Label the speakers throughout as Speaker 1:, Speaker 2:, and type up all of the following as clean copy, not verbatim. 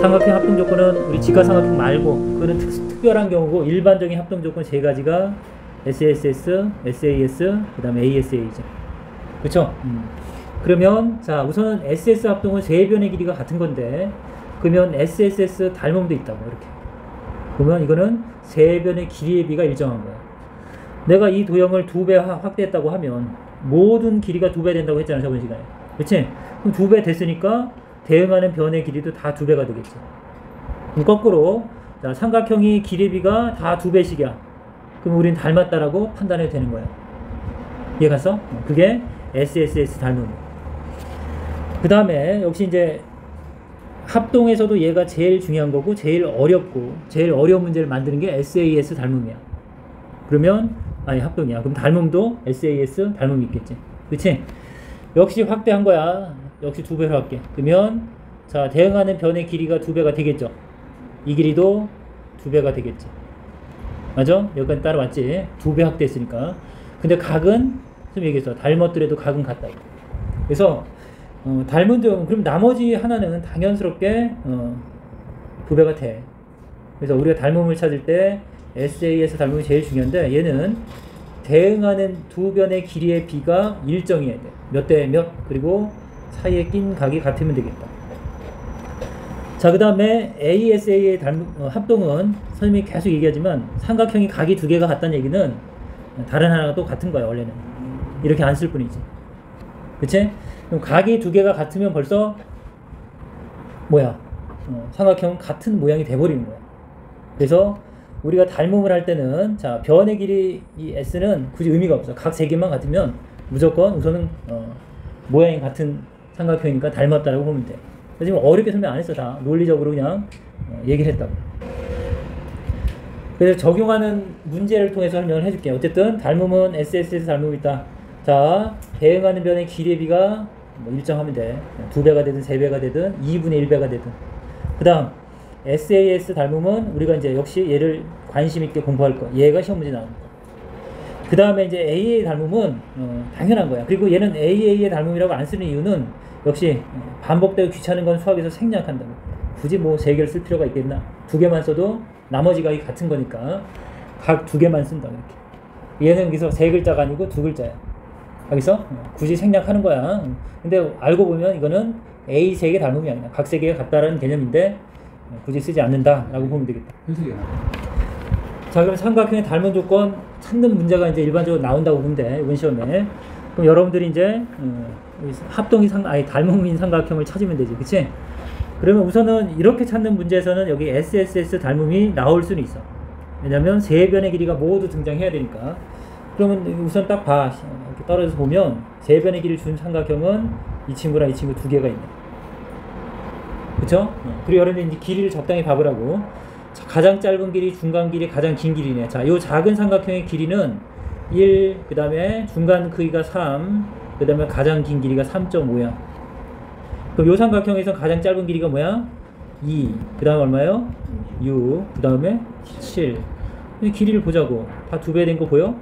Speaker 1: 삼각형 합동 조건은 우리 직각삼각형 말고 그거는 특별한 경우고 일반적인 합동 조건 세 가지가 SSS, SAS, 그 다음에 ASA죠. 그쵸? 그러면 자 우선은 SS 합동은 세 변의 길이가 같은 건데 그러면 SSS 닮음도 있다고 이렇게. 그러면 이거는 세 변의 길이의 비가 일정한 거야. 내가 이 도형을 2배 확대했다고 하면 모든 길이가 2배 된다고 했잖아 저번 시간에. 그치? 그럼 2배 됐으니까 대응하는 변의 길이도 다 2배가 되겠지. 그럼 거꾸로 자, 삼각형이 길이비가 다 2배씩이야. 그럼 우리는 닮았다라고 판단해도 되는 거야. 이해갔어? 그게 SSS 닮음. 그 다음에 역시 이제 합동에서도 얘가 제일 중요한 거고 제일 어렵고 제일 어려운 문제를 만드는 게 SAS 닮음이야. 그러면 아니 합동이야. 그럼 닮음도 SAS 닮음이 있겠지. 그치? 역시 확대한 거야. 역시 2배로 할게. 그러면 자 대응하는 변의 길이가 2배가 되겠죠. 이 길이도 2배가 되겠지. 맞아? 여기까지 따라왔지. 2배 확대했으니까. 근데 각은 좀 얘기했어. 닮았더라도 각은 같다. 그래서 닮은 도형은 그럼 나머지 하나는 당연스럽게 2배가 돼. 그래서 우리가 닮음을 찾을 때 SAS 닮음이 제일 중요한데 얘는 대응하는 두 변의 길이의 비가 일정해야 돼. 몇 대 몇 그리고 사이에 낀 각이 같으면 되겠다. 자, 그 다음에 ASA의 합동은 선생님이 계속 얘기하지만 삼각형이 각이 2개가 같다는 얘기는 다른 하나가 또 같은 거야 원래는. 이렇게 안 쓸 뿐이지. 그치? 그럼 각이 2개가 같으면 벌써 뭐야? 삼각형은 같은 모양이 돼버리는 거야. 그래서 우리가 닮음을 할 때는 자 변의 길이 이 S는 굳이 의미가 없어. 각 3개만 같으면 무조건 우선은 모양이 같은 삼각형이니까 닮았다라고 보면 돼. 지금 어렵게 설명 안 했어. 다 논리적으로 그냥 얘기를 했다고. 그래서 적용하는 문제를 통해서 설명을 해줄게요. 어쨌든 닮음은 SS에서 닮음이 있다. 자 대응하는 변의 길이의 비가 뭐 일정하면 돼. 2배가 되든 3배가 되든 2분의 1배가 되든. 그 다음 SAS 닮음은 우리가 이제 역시 얘를 관심 있게 공부할 거. 얘가 시험 문제 나오는 거. 그 다음에 이제 AA 닮음은 당연한 거야. 그리고 얘는 AA의 닮음이라고 안 쓰는 이유는 역시 반복되고 귀찮은 건 수학에서 생략한다고. 굳이 뭐 3개를 쓸 필요가 있겠나? 2개만 써도 나머지 각이 같은 거니까 각 2개만 쓴다 이렇게. 얘는 여기서 3글자가 아니고 2글자야. 여기서 굳이 생략하는 거야. 근데 알고 보면 이거는 A 3개 닮음이 아니야. 각 3개가 같다라는 개념인데 굳이 쓰지 않는다라고 보면 되겠다. 자, 그럼 삼각형의 닮은 조건 찾는 문제가 이제 일반적으로 나온다고 보면 돼. 이번 시험에. 그럼 여러분들이 이제 합동이 닮음인 삼각형을 찾으면 되지. 그치? 그러면 우선은 이렇게 찾는 문제에서는 여기 SSS 닮음이 나올 수는 있어. 왜냐면 3변의 길이가 모두 등장해야 되니까. 그러면 우선 딱 봐. 이렇게 떨어져서 보면 3변의 길이를 준 삼각형은 이 친구랑 이 친구 2개가 있네. 그쵸? 그리고 여러분들 이제 길이를 적당히 봐보라고. 자, 가장 짧은 길이, 중간 길이, 가장 긴 길이네. 자, 요 작은 삼각형의 길이는 1, 그 다음에 중간 크기가 3, 그 다음에 가장 긴 길이가 3.5야. 그럼 요 삼각형에서 가장 짧은 길이가 뭐야? 2, 그 다음에 얼마요? 6, 그 다음에 7. 길이를 보자고. 다 2배 된 거 보여?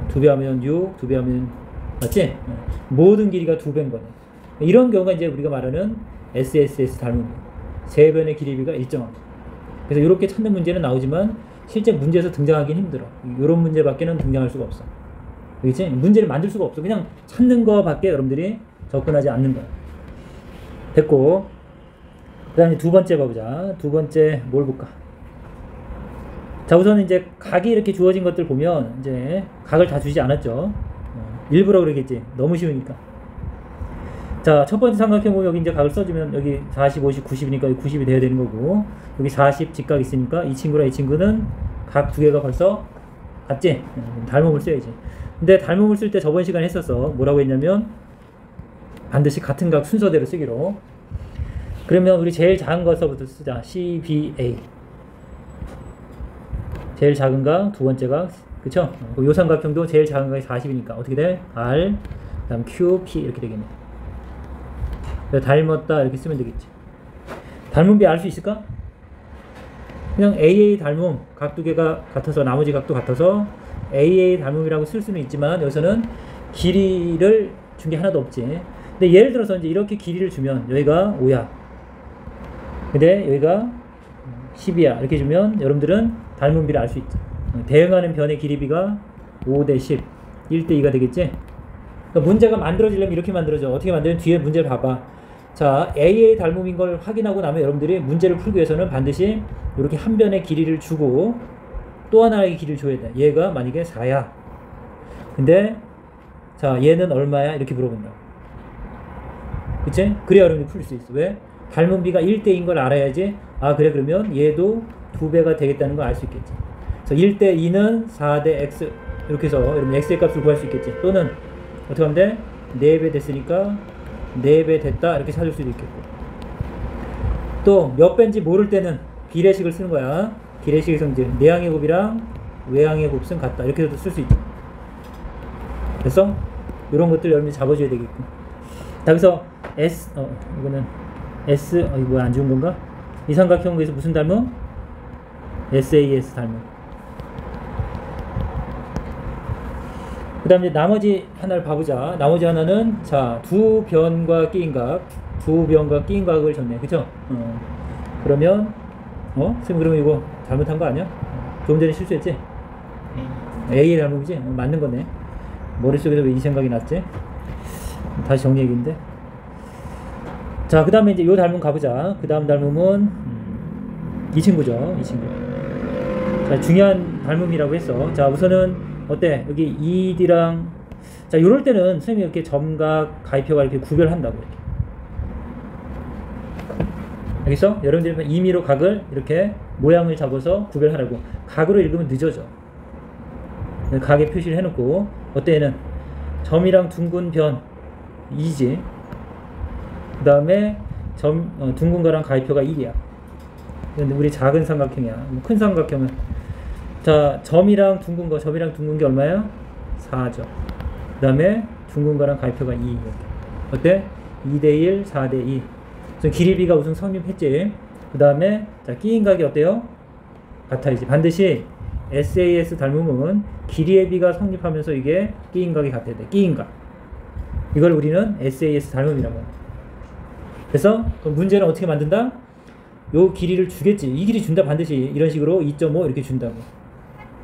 Speaker 1: 2배 하면 6, 2배 하면 맞지? 모든 길이가 2배인 거네. 이런 경우가 이제 우리가 말하는 SSS 닮음. 3변의 길이비가 일정한 거. 그래서 이렇게 찾는 문제는 나오지만 실제 문제에서 등장하기는 힘들어. 이런 문제밖에는 등장할 수가 없어. 그렇지? 문제를 만들 수가 없어. 그냥 찾는 거밖에 여러분들이 접근하지 않는 거야. 됐고, 그 다음에 2번째 봐보자. 2번째 뭘 볼까? 자, 우선 이제 각이 이렇게 주어진 것들 보면 이제 각을 다 주지 않았죠. 일부러 그러겠지. 너무 쉬우니까. 자, 첫 번째 삼각형 보면 여기 이제 각을 써주면 여기 40, 50, 90이니까 여기 90이 돼야 되는 거고, 여기 40 직각 있으니까 이 친구랑 이 친구는 각 2개가 벌써 같지? 닮음을 써야지. 근데 닮음을 쓸 때 저번 시간에 했었어. 뭐라고 했냐면 반드시 같은 각 순서대로 쓰기로. 그러면 우리 제일 작은 것서부터 쓰자. CBA. 제일 작은 각, 두 번째 각, 그쵸? 요 삼각형도 제일 작은 각이 40이니까 어떻게 돼? R, 그 다음 Q, P 이렇게 되겠네. 닮았다 이렇게 쓰면 되겠지. 닮음비 알 수 있을까? 그냥 AA 닮음 각 2개가 같아서 나머지 각도 같아서 AA 닮음이라고 쓸 수는 있지만 여기서는 길이를 준 게 하나도 없지. 근데 예를 들어서 이제 이렇게 길이를 주면 여기가 5야. 근데 여기가 10이야 이렇게 주면 여러분들은 닮은 비를 알 수 있죠. 대응하는 변의 길이비가 5대 10 1대 2가 되겠지. 그러니까 문제가 만들어지려면 이렇게 만들어져. 어떻게 만드는 뒤에 문제를 봐봐. 자, A의 닮음인 걸 확인하고 나면 여러분들이 문제를 풀기 위해서는 반드시 이렇게 한 변의 길이를 주고 또 하나의 길이를 줘야 돼. 얘가 만약에 4야. 근데 자, 얘는 얼마야? 이렇게 물어본다. 그치? 그래야 여러분이 풀 수 있어. 왜? 닮은 비가 1대인 걸 알아야지. 아, 그래, 그러면 얘도 2배가 되겠다는 걸 알 수 있겠지. 그래서 1대 2는 4대 x. 이렇게 해서 여러분 x의 값을 구할 수 있겠지. 또는 어떻게 하면 돼? 4배 됐으니까 4배 됐다. 이렇게 찾을 수도 있겠고. 또 몇 배인지 모를 때는 비례식을 쓰는 거야. 비례식의 성질. 내항의 곱이랑 외항의 곱은 같다. 이렇게 해도 쓸 수 있죠. 그래서 이런 것들 여러분이 잡아줘야 되겠고. 자, 그래서 S, 이거는 S, 이거 뭐야, 안 좋은 건가? 이 삼각형에서 무슨 닮음? SAS 닮음. 그 다음에 나머지 하나를 봐보자. 나머지 하나는, 자, 두 변과 끼인 각. 두 변과 끼인 각을 줬네. 그쵸? 그러면, 선생님, 그러면 이거 잘못한 거 아니야? 조금 전에 실수했지? A의 닮음이지? 맞는 거네. 머릿속에서 왜 이 생각이 났지? 다시 정리해야겠는데. 자, 그 다음에 이제 요 닮음 가보자. 그 다음 닮음은 이 친구죠. 이 친구. 자, 중요한 닮음이라고 했어. 자, 우선은 어때? 여기 2D랑 자, 요럴 때는 선생님이 이렇게 점각, 가위표가 이렇게 구별한다고. 이렇게. 알겠어? 여러분들이 임의로 각을 이렇게 모양을 잡아서 구별하라고. 각으로 읽으면 늦어져. 각에 표시를 해놓고 어때? 얘는 점이랑 둥근 변 2지. 그 다음에 둥근 거랑 가위표가 1이야. 근데 우리 작은 삼각형이야. 큰 삼각형은 자, 점이랑 둥근 게 얼마야? 4죠. 그 다음에 둥근 거랑 가위표가 2. 이렇게. 어때? 2대1, 4대2. 우선 길이비가 우선 성립했지. 그 다음에 자, 끼인 각이 어때요? 같아야지. 반드시 SAS 닮음은 길이의 비가 성립하면서 이게 끼인 각이 같아야 돼. 끼인 각. 이걸 우리는 SAS 닮음이라고 합니다. 그래서 문제는 어떻게 만든다? 요 길이를 주겠지. 이 길이 준다. 반드시 이런 식으로 2.5 이렇게 준다고.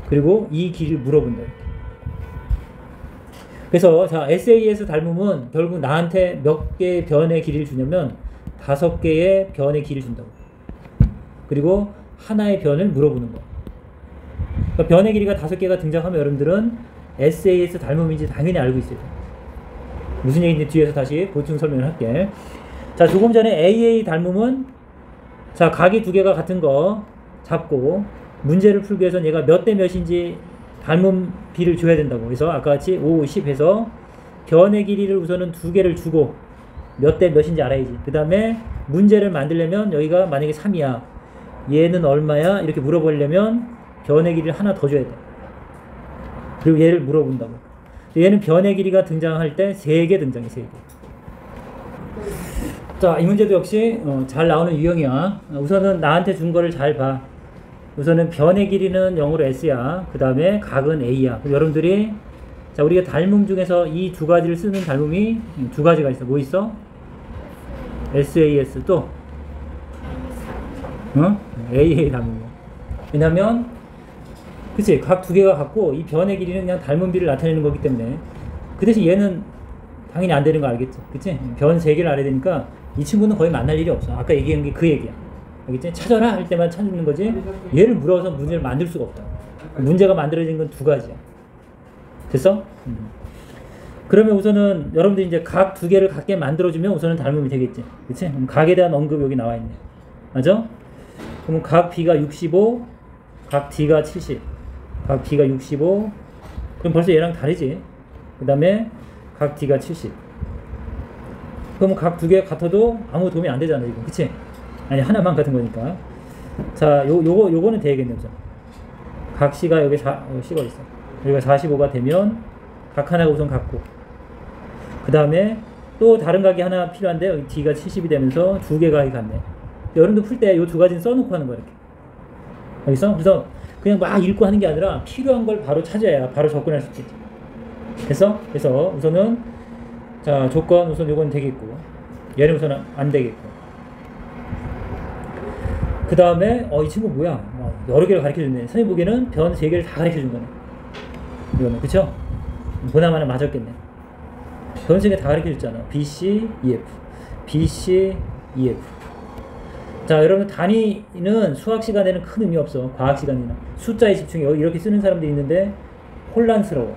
Speaker 1: 그리고 이 길이를 물어본다. 이렇게. 그래서 자, SAS 닮음은 결국 나한테 몇 개의 변의 길이를 주냐면 5개의 변의 길이를 준다고. 그리고 하나의 변을 물어보는 거. 그러니까 변의 길이가 5개가 등장하면 여러분들은 SAS 닮음인지 당연히 알고 있어요. 무슨 얘기인지 뒤에서 다시 보충 설명을 할게. 자, 조금 전에 AA 닮음은 자, 각이 2개가 같은 거 잡고 문제를 풀기 위해서는 얘가 몇 대 몇인지 닮음 비를 줘야 된다고. 그래서 아까 같이 5, 10 해서 변의 길이를 우선은 2개를 주고 몇 대 몇인지 알아야지. 그 다음에 문제를 만들려면 여기가 만약에 3이야. 얘는 얼마야? 이렇게 물어보려면 변의 길이를 하나 더 줘야 돼. 그리고 얘를 물어본다고. 얘는 변의 길이가 등장할 때 3개 등장해. 3개. 자, 이 문제도 역시 잘 나오는 유형이야. 우선은 나한테 준 거를 잘 봐. 우선은 변의 길이는 0으로 S야. 그 다음에 각은 A야. 여러분들이 자, 우리가 닮음 중에서 이 2가지를 쓰는 닮음이 2가지가 있어. 뭐 있어? SAS 또 AA 닮음. 왜냐면 그치, 각 2개가 같고 이 변의 길이는 그냥 닮은 비를 나타내는 거기 때문에 그 대신 얘는 당연히 안 되는 거 알겠지? 그치? 변 3개를 알아야 되니까 이 친구는 거의 만날 일이 없어. 아까 얘기한 게 그 얘기야. 알겠지? 찾아라 할 때만 찾는 거지 얘를 물어서 문제를 만들 수가 없다. 문제가 만들어진 건 2가지야. 됐어? 그러면 우선은 여러분들이 이제 각 2개를 같게 만들어주면 우선은 닮음이 되겠지. 그치? 각에 대한 언급 여기 나와 있네. 맞아? 그러면 각 B가 65, 각 D가 70, 각 B가 65. 그럼 벌써 얘랑 다르지. 그 다음에 각 D가 70. 그럼 각 2개 같아도 아무 도움이 안 되잖아, 이거. 그치? 아니, 하나만 같은 거니까. 자, 요거는 되겠네, 우선. 각 C가 여기 C가 있어. 여기가 45가 되면 각 하나가 우선 같고. 그 다음에 또 다른 각이 하나 필요한데 여기 D가 70이 되면서 2개 각이 같네. 여러분도 풀 때 요 2가지는 써놓고 하는 거야, 이렇게. 알겠어? 그래서 그냥 막 읽고 하는 게 아니라 필요한 걸 바로 찾아야 바로 접근할 수 있겠지. 됐어? 그래서 우선은 자, 조건 우선 요건 되겠고 얘는 우선 안 되겠고. 그 다음에 이 친구 뭐야? 여러 개를 가르쳐줬네. 선생님 보기에는 변 3개를 다 가르쳐준 거네. 이거는 그쵸? 보나마나 맞았겠네. 변 3개 다 가르쳐줬잖아. BC, EF, BC, EF. 자, 여러분 단위는 수학 시간에는 큰 의미 없어. 과학 시간이나 숫자에 집중해. 이렇게 쓰는 사람들이 있는데 혼란스러워.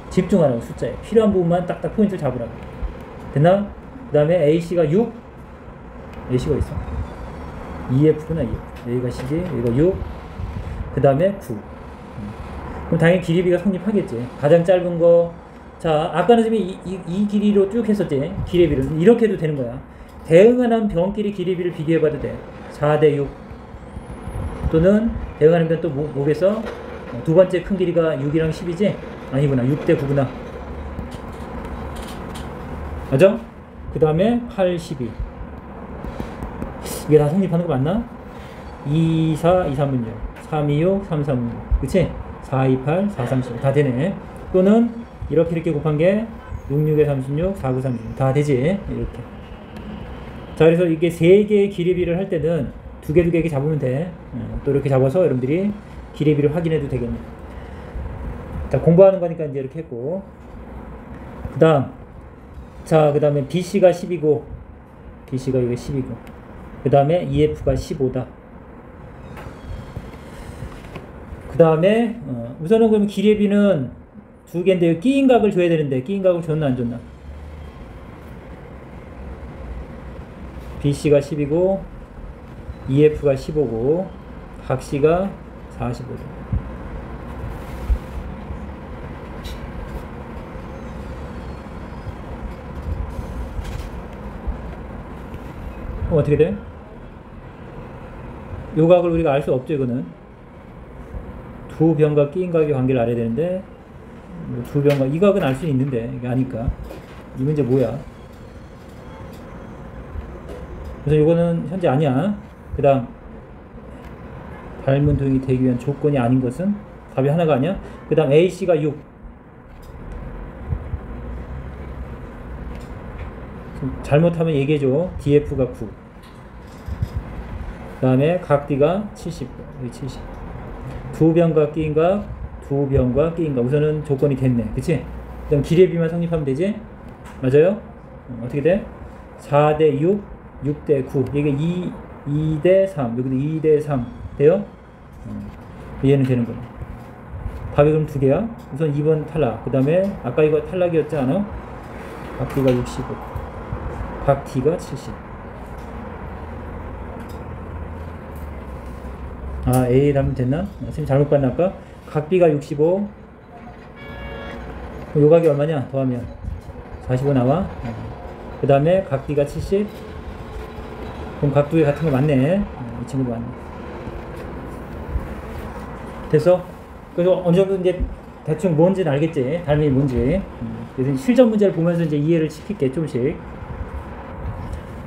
Speaker 1: 집중하라고. 숫자에 필요한 부분만 딱딱 포인트를 잡으라고. 됐나? 그 다음에 AC가 6, AC가 있어. EF구나. EF. 여기가 12, 여기가 6, 그 다음에 9. 그럼 당연히 길이비가 성립하겠지. 가장 짧은 거. 자, 아까는 지금 이 길이로 쭉 했었지. 길이비를 이렇게 해도 되는 거야. 대응하는 변끼리 길이비를 비교해봐도 돼. 4대 6. 또는 대응하는 변 또 뭐겠어? 두 번째 큰 길이가 6이랑 10이지? 아니구나. 6대 9구나. 맞아? 그 다음에 8, 12. 이게 다 성립하는 거 맞나? 2, 4, 2, 3분 6. 3, 2, 6, 3, 3분 6. 그치? 4, 2, 8, 4, 30. 다 되네. 또는 이렇게 곱한 게 6, 6에 36, 4, 9, 36. 다 되지? 이렇게. 자, 그래서 이게 3개의 길이비를 할 때는 2개 이렇게 잡으면 돼. 또 이렇게 잡아서 여러분들이 길이비를 확인해도 되겠네. 자, 공부하는 거니까 이제 이렇게 했고. 그 다음에 BC가 10이고, BC가 이게 10이고, 그 다음에 EF가 15다. 그 다음에, 우선은 그럼 길이비는 2개인데, 끼인 각을 줘야 되는데, 끼인 각을 줬나, 안 줬나? BC가 10이고, EF가 15고, 각C가 45다. 어떻게 돼? 요 각을 우리가 알 수 없죠, 이거는. 두 변과 끼인 각의 관계를 알아야 되는데, 두 변과, 이 각은 알 수 있는데, 이게 아니까. 이 문제 뭐야? 그래서 이거는 현재 아니야. 그 다음, 닮은 도형이 되기 위한 조건이 아닌 것은? 답이 하나가 아니야? 그 다음, AC가 6. 잘못하면 얘기해줘. DF가 9. 그 다음에 각 D가 70. 여기 70. 두 변과 끼인 각, 두 변과 끼인 각. 우선은 조건이 됐네. 그치? 그 다음 길이비만 성립하면 되지? 맞아요? 어떻게 돼? 4대 6, 6대 9. 이게 2대 3. 여기도 2대 3. 돼요? 얘는 되는 거네. 답이 그럼 2개야. 우선 2번 탈락. 그 다음에 아까 이거 탈락이었지 않아? 각 D가 65. 각 D가 70. 아, A 답은 됐나? 선생님 잘못 봤나 아까? 각 B가 65. 요 각이 얼마냐? 더하면 45 나와. 그 다음에 각 D가 70. 그럼 각 두 개 같은 거 맞네. 이 친구도 맞네. 됐어? 그래서 어느 정도 이제 대충 뭔지는 알겠지? 닮음이 뭔지. 그래서 실전 문제를 보면서 이제 이해를 시킬게, 조금씩.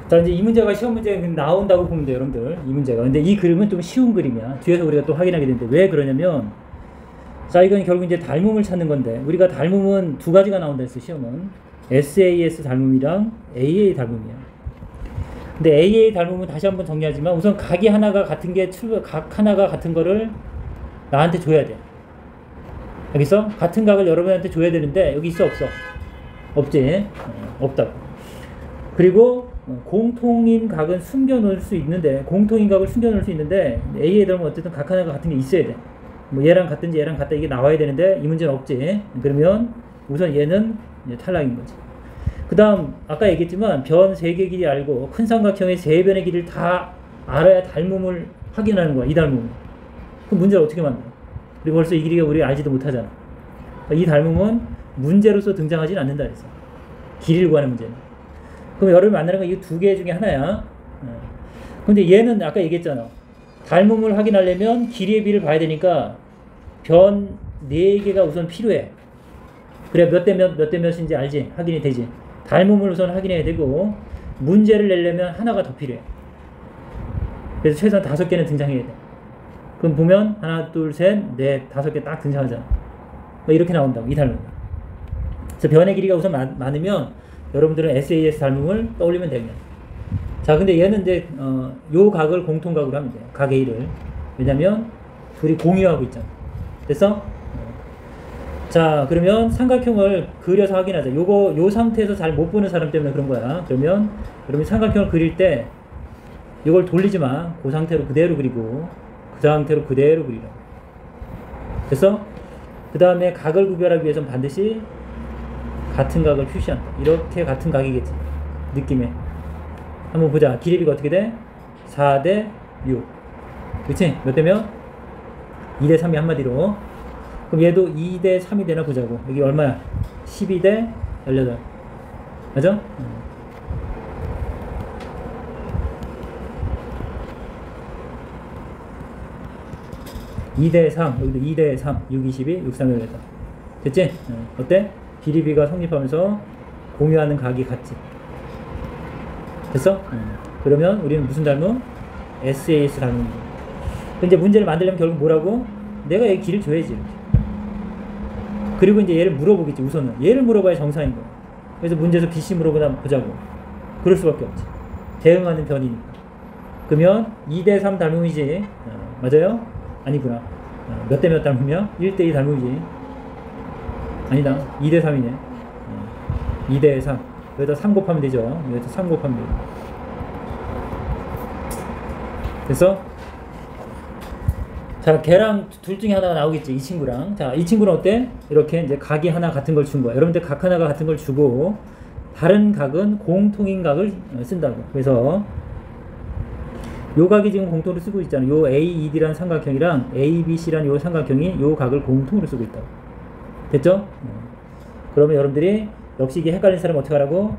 Speaker 1: 자, 이제 이 문제가 시험 문제에 나온다고 보면 돼요, 여러분들. 이 문제가. 근데 이 그림은 좀 쉬운 그림이야. 뒤에서 우리가 또 확인하게 되는데, 왜 그러냐면, 자, 이건 결국 이제 닮음을 찾는 건데, 우리가 닮음은 두 가지가 나온다 했어, 시험은. SAS 닮음이랑 AA 닮음이야. 근데 AA 닮음은 다시 한번 정리하지만, 우선 각이 하나가 같은 게, 각 하나가 같은 거를 나한테 줘야 돼. 여기서 같은 각을 여러분한테 줘야 되는데, 여기 있어, 없어? 없지? 없다고. 그리고 공통인 각은 숨겨놓을 수 있는데, 공통인 각을 숨겨놓을 수 있는데, A에 들어오면 어쨌든 각 하나가 같은 게 있어야 돼. 뭐 얘랑 같든지 얘랑 같다 이게 나와야 되는데, 이 문제는 없지. 그러면 우선 얘는 이제 탈락인 거지. 그 다음 아까 얘기했지만 변 3개 길이 알고 큰 삼각형의 3변의 길이를 다 알아야 닮음을 확인하는 거야. 이 닮음을. 그럼 문제를 어떻게 만들어? 그리고 벌써 이 길이가 우리가 알지도 못하잖아. 이 닮음은 문제로서 등장하지는 않는다 그래서. 길이를 구하는 문제는. 그럼 여러분이 만나는 건 이 2개 중에 하나야. 근데 얘는 아까 얘기했잖아. 닮음을 확인하려면 길이의 비를 봐야 되니까 변 4개가 우선 필요해. 그래 몇 대 몇인지 알지? 확인이 되지. 닮음을 우선 확인해야 되고 문제를 내려면 하나가 더 필요해. 그래서 최소한 5개는 등장해야 돼. 그럼 보면 하나, 둘, 셋, 넷, 5개 딱 등장하잖아. 이렇게 나온다고. 이 닮음. 그래서 변의 길이가 우선 많으면 여러분들은 SAS 닮음을 떠올리면 됩니다. 자, 근데 얘는 이제 요 각을 공통각으로 하면 돼요. 각 A를. 왜냐면 둘이 공유하고 있잖아. 됐어? 자, 그러면 삼각형을 그려서 확인하자. 요 상태에서 잘 못 보는 사람 때문에 그런 거야. 그러면 여러분이 삼각형을 그릴 때 이걸 돌리지 마. 그 상태로 그대로 그리고 그 상태로 그대로 그리라고. 됐어? 그 다음에 각을 구별하기 위해서는 반드시 같은 각을 표시한다. 이렇게 같은 각이겠지. 느낌에. 한번 보자. 기립이가 어떻게 돼? 4대 6. 그치? 몇 대 몇? 2대 3이 한마디로. 그럼 얘도 2대 3이 되나 보자고. 여기 얼마야? 12대 18. 맞아? 2대 3. 여기도 2대 3. 6, 22, 6, 3, 18. 됐지? 어때? 기립이가 성립하면서 공유하는 각이 같지? 됐어? 그러면 우리는 무슨 닮음? SAS 닮음이지. 이제 문제를 만들려면 결국 뭐라고? 내가 얘 길을 줘야지. 이렇게. 그리고 이제 얘를 물어보겠지. 우선은 얘를 물어봐야 정상인 거야. 그래서 문제에서 BC 물어보나 보자고. 그럴 수밖에 없지. 대응하는 변이니까. 그러면 2대 3 닮음이지. 맞아요? 아니구나. 몇 대 몇 닮음이야? 1대 2 닮음이지. 아니다. 2대 3이네. 2대 3. 여기다 3 곱하면 되죠. 여기다 3 곱하면 돼요. 됐어? 자, 걔랑 둘 중에 하나가 나오겠지. 이 친구랑. 자, 이 친구는 어때? 이렇게 이제 각이 하나 같은 걸 준 거야. 여러분들 각 하나가 같은 걸 주고 다른 각은 공통인 각을 쓴다고. 그래서 요 각이 지금 공통으로 쓰고 있잖아. 요 AED라는 삼각형이랑 ABC라는 요 삼각형이 요 각을 공통으로 쓰고 있다고. 됐죠? 그러면 여러분들이 역시 이게 헷갈린 사람은 어떻게 하라고?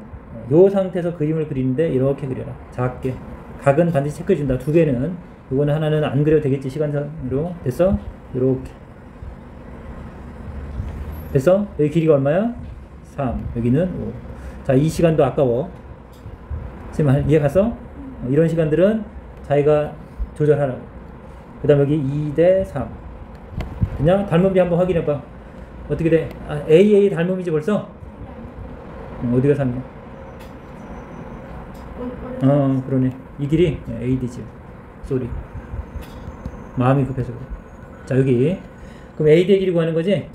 Speaker 1: 요 상태에서 그림을 그리는데 이렇게 그려라. 작게. 각은 반드시 체크해 준다. 두 개는. 요거는 하나는 안 그려도 되겠지. 시간상으로. 됐어? 요렇게. 됐어? 여기 길이가 얼마야? 3. 여기는 5. 자, 이 시간도 아까워. 지금 이해 갔어? 이런 시간들은 자기가 조절하라고. 그 다음 여기 2대 3. 그냥 닮음비 한번 확인해봐. 어떻게 돼? AA 닮음이지 벌써? 어디가 3이야? 그러네. 이 길이 AD지. 쏘리. 마음이 급해서 그래. 자, 여기. 그럼 AD의 길이 구하는 거지?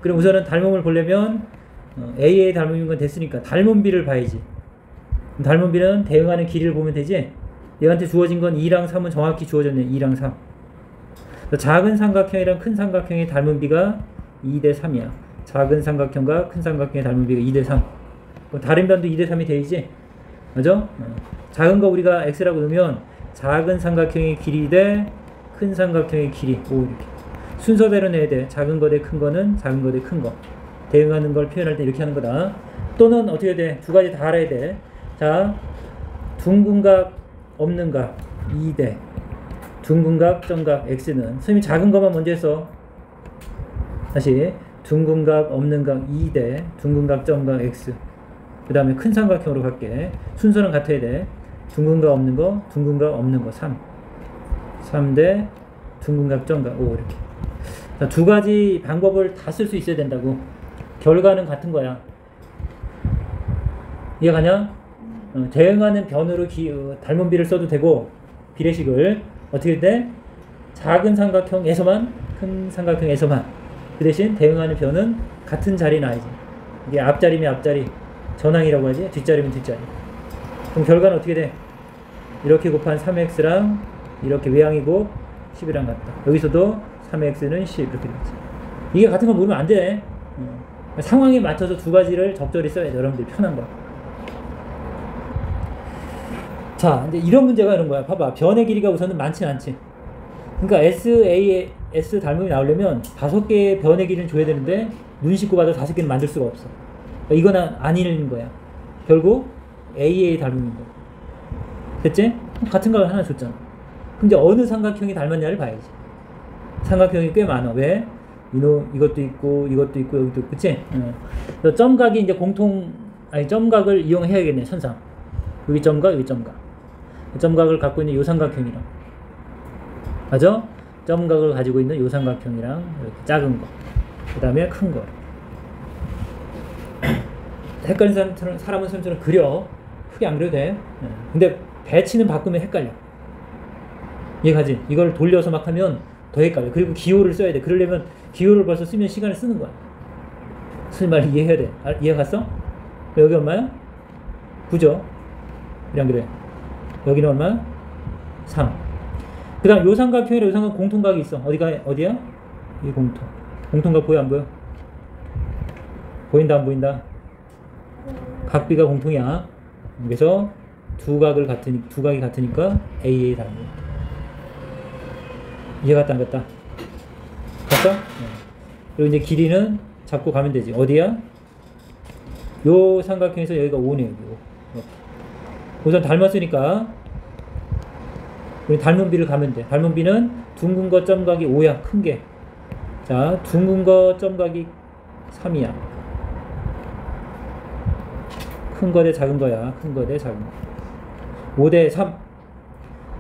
Speaker 1: 그럼 우선은 닮음을 보려면 AA 닮음인 건 됐으니까 닮음비를 봐야지. 닮음비는 대응하는 길이를 보면 되지? 얘한테 주어진 건 2랑 3은 정확히 주어졌네. 2랑 3. 작은 삼각형이랑 큰 삼각형의 닮음비가 2대 3이야. 작은 삼각형과 큰 삼각형의 닮음비가 2대 3. 그럼 다른 변도 2대 3이 되지? 맞아? 작은 거 우리가 x라고 넣으면 작은 삼각형의 길이 대 큰 삼각형의 길이. 오, 이렇게. 순서대로 내야 돼. 작은 거 대 큰 거는 작은 거 대 큰 거. 대응하는 걸 표현할 때 이렇게 하는 거다. 또는 어떻게 돼? 두 가지 다 알아야 돼. 자, 둥근 각, 없는 각 2대 둥근 각, 점각 x는 선생님이 작은 것만 먼저 했어. 다시 둥근 각, 없는 각 2대 둥근 각, 점각 x. 그 다음에 큰 삼각형으로 갈게. 순서는 같아야 돼. 둥근 각 없는 거, 둥근 각 없는 거 3대 둥근 각, 점각 5. 이렇게. 자, 두 가지 방법을 다 쓸 수 있어야 된다고. 결과는 같은 거야. 이해가냐? 대응하는 변으로 닮음비를 써도 되고 비례식을 어떻게 돼? 작은 삼각형에서만 큰 삼각형에서만. 그 대신 대응하는 변은 같은 자리에 놔야지. 이게 앞자리면 앞자리 전항이라고 하지. 뒷자리면 뒷자리. 그럼 결과는 어떻게 돼? 이렇게 곱한 3x랑 이렇게 외항이 곱 10이랑 같다. 여기서도 3x는 10 이렇게 되겠지. 이게 같은 거 모르면 안 돼. 상황에 맞춰서 두 가지를 적절히 써야 돼. 여러분들이 편한 거. 자, 이제 이런 문제가 이런 거야. 봐봐. 변의 길이가 우선은 많진 않지. 그러니까 SAS 닮음이 나오려면 5개의 변의 길이는 줘야 되는데 눈 씻고 봐도 5개는 만들 수가 없어. 그러니까 이거는 아닌 거야. 결국 AA 닮음인 거야. 됐지? 같은 걸 하나 줬잖아. 그럼 이제 어느 삼각형이 닮았냐를 봐야지. 삼각형이 꽤 많아. 왜? 이것도 있고 이것도 있고 여기도 있고. 그치? 점각이 이제 점각을 이용해야겠네. 선상. 여기 점각, 여기 점각. 점각을 갖고 있는 요 삼각형이랑, 맞아? 점각을 가지고 있는 요 삼각형이랑 이렇게 작은 거, 그 다음에 큰 거. 헷갈리는 사람은 선생님처럼 그려. 크게 안 그려도 돼. 근데 배치는 바꾸면 헷갈려. 이해가지? 이걸 돌려서 막 하면 더 헷갈려. 그리고 기호를 써야 돼. 그러려면 기호를 벌써 쓰면 시간을 쓰는 거야. 무슨 말 이해해야 돼. 이해 갔어? 여기 얼마야? 9죠. 그냥 그래. 여기는 얼마야? 3. 그 다음 요 삼각형이랑 요 삼각형 공통각이 있어. 어디야? 이 공통. 공통각 보여 안 보여? 보인다 안 보인다? 각비가 공통이야. 그래서 두 각이 같으니까 AA 다른 거야. 이해 갔다 안 갔다? 갔어? 그리고 이제 길이는 잡고 가면 되지. 어디야? 요 삼각형에서 여기가 5네요. 우선 닮았으니까 우리 닮은 비를 가면 돼. 닮은 비는 둥근 거 점각이 5야. 큰 게. 자, 둥근 거 점각이 3이야. 큰 거 대 작은 거야. 큰 거 대 작은 거. 5대 3.